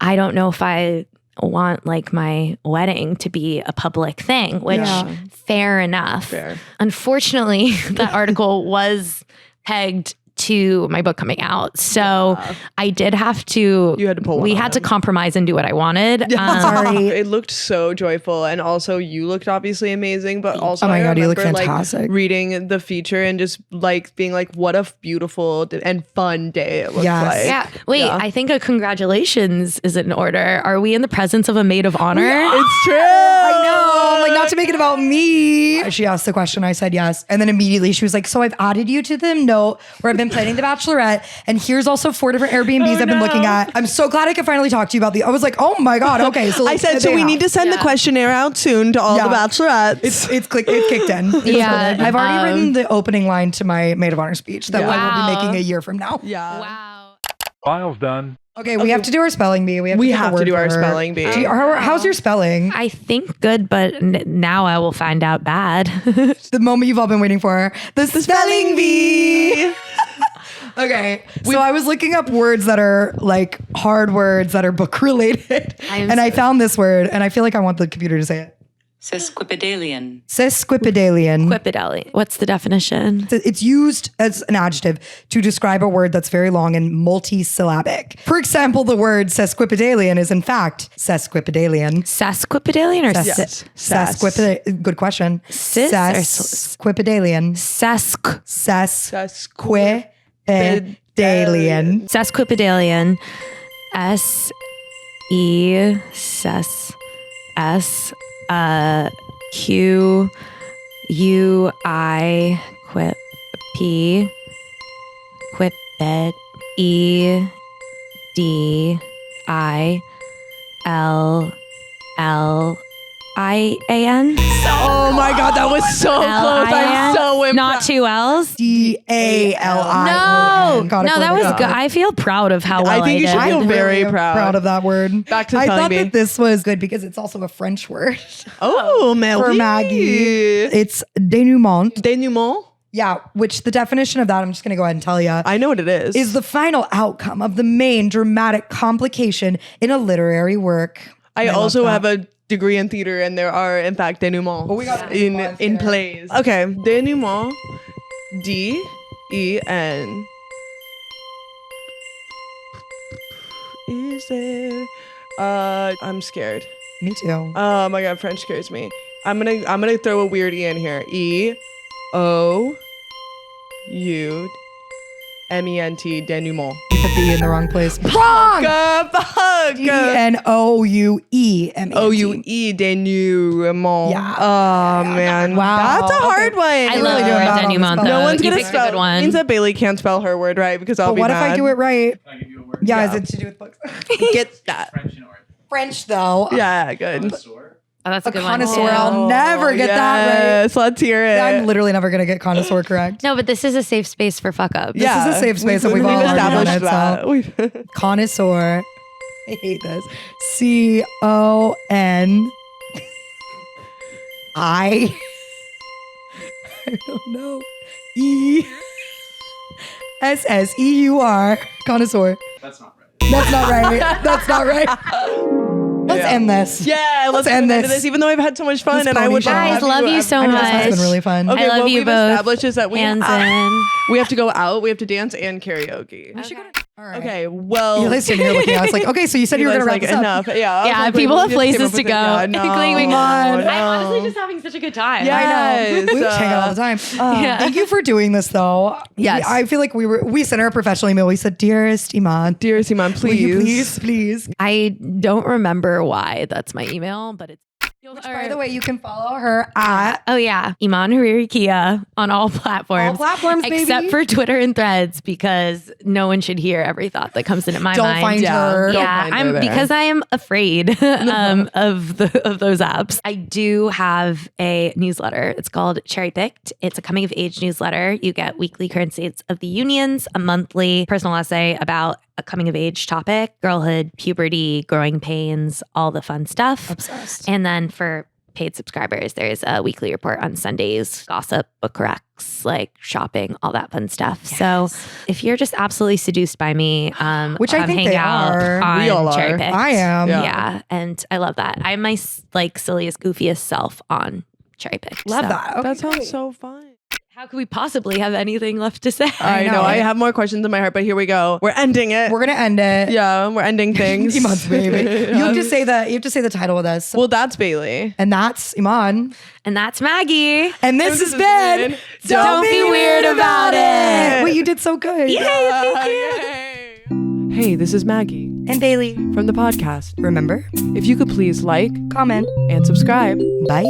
S3: I don't know if I want like my wedding to be a public thing, which fair enough. Fair. Unfortunately, that article was pegged to my book coming out. So I did have to, we had to compromise and do what I wanted.
S2: Sorry. It looked so joyful. And also you looked obviously amazing, but also
S1: oh my God, you look fantastic.
S2: Like, reading the feature and just like being like, what a beautiful and fun day it looked like.
S3: Yeah. Wait, I think a congratulations is in order. Are we in the presence of a maid of honor?
S2: It's true.
S1: I know. Like, not to make it about me. She asked the question. I said yes. And then immediately she was like, so I've added you to the note where I've been planning The Bachelorette, and here's also 4 different Airbnbs I've been looking at. I'm so glad I could finally talk to you about the. I was like, oh my God, okay. So like,
S2: I said, so we need to send the questionnaire out soon to all the Bachelorettes.
S1: It's kicked in. I've already written the opening line to my maid of honor speech that I will be making a year from now.
S3: Yeah. Wow.
S4: File's done.
S1: Okay, we have to do our spelling bee.
S2: We have to do our spelling bee.
S1: How's your spelling?
S3: I think good, but now I will find out bad.
S1: The moment you've all been waiting for. The spelling bee. Okay, so I was looking up words that are like hard words that are book related, and I found this word, and I feel like I want the computer to say it.
S5: Sesquipedalian.
S3: Sesquipedalian. What's the definition?
S1: It's used as an adjective to describe a word that's very long and multisyllabic. For example, the word sesquipedalian is in fact sesquipedalian.
S3: Sesquipedalian or
S1: sesquipedalian? Good question. Sesquipedalian. Sesquipedalian.
S3: Sesquipedalian. Q-U-I quip P quipet E-D-I-L-L-I-A-N.
S2: Oh my God, that was so close. I'm so impressed.
S3: Not 2 L's?
S1: D-A-L-I.
S3: No, that was good. I feel proud of how well I
S2: think you should feel very proud
S1: of that word.
S2: Back to
S1: I thought that this was good because it's also a French word.
S2: Oh,
S1: for Maggie. It's denouement.
S2: Denouement?
S1: Yeah, which the definition of that, I'm just going to go ahead and tell you.
S2: I know what it is.
S1: Is the final outcome of the main dramatic complication in a literary work.
S2: I also have a degree in theater, and there are in fact denouements in plays. Okay, denouement, D-E-N. Is there? I'm scared.
S1: Me too.
S2: Oh my god, French scares me. I'm gonna throw a weird E in here. E-O-U-M-E-N-T, denouement.
S1: You put the E in the wrong place. Wrong!
S2: Fuck!
S1: D-N-O-U-E-M-E-N-T.
S2: O-U-E, denouement.
S1: Yeah.
S2: Oh man.
S1: Wow.
S2: That's a hard one.
S3: I love
S1: doing bad on
S3: denouement
S1: this
S3: though.
S2: No one's
S3: You
S2: gonna
S3: picked a
S2: spell
S3: good one.
S2: means that Bailey can't spell her word right because I'll
S1: But
S2: be
S1: what
S2: mad.
S1: if I do it right?
S4: Can I give you a word?
S1: Yeah,
S2: Yeah.
S1: is it to do with books?
S2: Get that.
S4: French and art.
S1: French though.
S2: Yeah, good.
S4: Connoisseur.
S3: Oh, that's a
S1: A
S3: good one.
S1: connoisseur.
S3: too.
S1: I'll never get that right.
S2: Yes, let's hear it.
S1: I'm literally never gonna get connoisseur correct.
S3: No, but this is a safe space for fuck up.
S1: This is a safe space and we've all already done it,
S2: established that.
S1: so. Connoisseur. I hate this. C-O-N. I don't know. E-S-S-E-U-R. Connoisseur.
S4: That's not right.
S1: That's not right. That's not right. Let's end this.
S2: Yeah, let's end this. Even though I've had so much fun,
S1: This
S2: and I
S1: pony
S2: would
S1: show.
S3: Guys, love you so
S1: I know
S3: much.
S1: this has been really fun.
S2: Okay,
S3: I love
S2: what
S3: you
S2: we've
S3: both.
S2: established is that
S3: Hands in.
S2: we have to go out, we have to dance and karaoke.
S1: All right.
S2: Okay, well,
S1: You listened, you're looking. I was like, okay, so you said you were gonna wrap
S2: like,
S1: this up.
S2: enough. Yeah, I was
S3: Yeah,
S2: like,
S3: people
S2: wait,
S3: have
S2: we just came
S3: places
S2: up
S3: to
S2: with
S3: go.
S2: it. Yeah,
S3: Including
S2: no,
S3: I'm
S2: no.
S3: honestly just having such a good time.
S1: Yeah, I know.
S2: Yes,
S1: We hang out all the time.
S3: Yeah.
S1: Thank you for doing this, though.
S2: Yes.
S1: I feel like we sent her a professional email. We said, "Dearest Iman,
S2: Dearest Iman,
S1: will you
S2: please.
S1: please."
S3: I don't remember why that's my email, but it's.
S1: By the way, you can follow her at
S3: Oh yeah, Iman Hariri-Kia on all platforms.
S1: all platforms, baby.
S3: Except for Twitter and Threads, because no one should hear every thought that comes into my
S1: Don't
S3: mind.
S1: find her.
S2: Don't
S3: Yeah,
S2: find her
S3: I'm
S2: there.
S3: because I am afraid of those apps. I do have a newsletter. It's called Cherry Picked. It's a coming of age newsletter. You get weekly current states of the unions, a monthly personal essay about a coming of age topic, girlhood, puberty, growing pains, all the fun stuff.
S1: Obsessed.
S3: And then for paid subscribers, there's a weekly report on Sundays, gossip, book recs, like shopping, all that fun stuff. So if you're just absolutely seduced by me,
S1: Which I think
S3: hang
S1: they
S3: out
S1: are.
S3: on
S2: We all
S3: Cherry
S2: are.
S3: Picked.
S1: I am.
S3: Yeah. And I love that. I'm my like silliest, goofiest self on Cherry Picked.
S1: Love
S3: So
S1: that. Okay,
S2: That sounds
S1: great.
S2: so fun.
S3: How could we possibly have anything left to say?
S2: I know. I have more questions in my heart, but here we go. We're ending it.
S1: We're gonna end it.
S2: Yeah, we're ending things.
S1: Iman's baby. You have to say that. You have to say the title with us.
S2: Well, that's Bailey.
S1: And that's Iman.
S3: And that's Maggie.
S1: And this has been
S3: Don't Be Weird About It.
S1: Wait, you did so good.
S2: Yay. Hey, this is Maggie
S1: And Bailey.
S2: from the podcast.
S1: Remember,
S2: If you could please like
S1: comment,
S2: and subscribe.
S1: bye.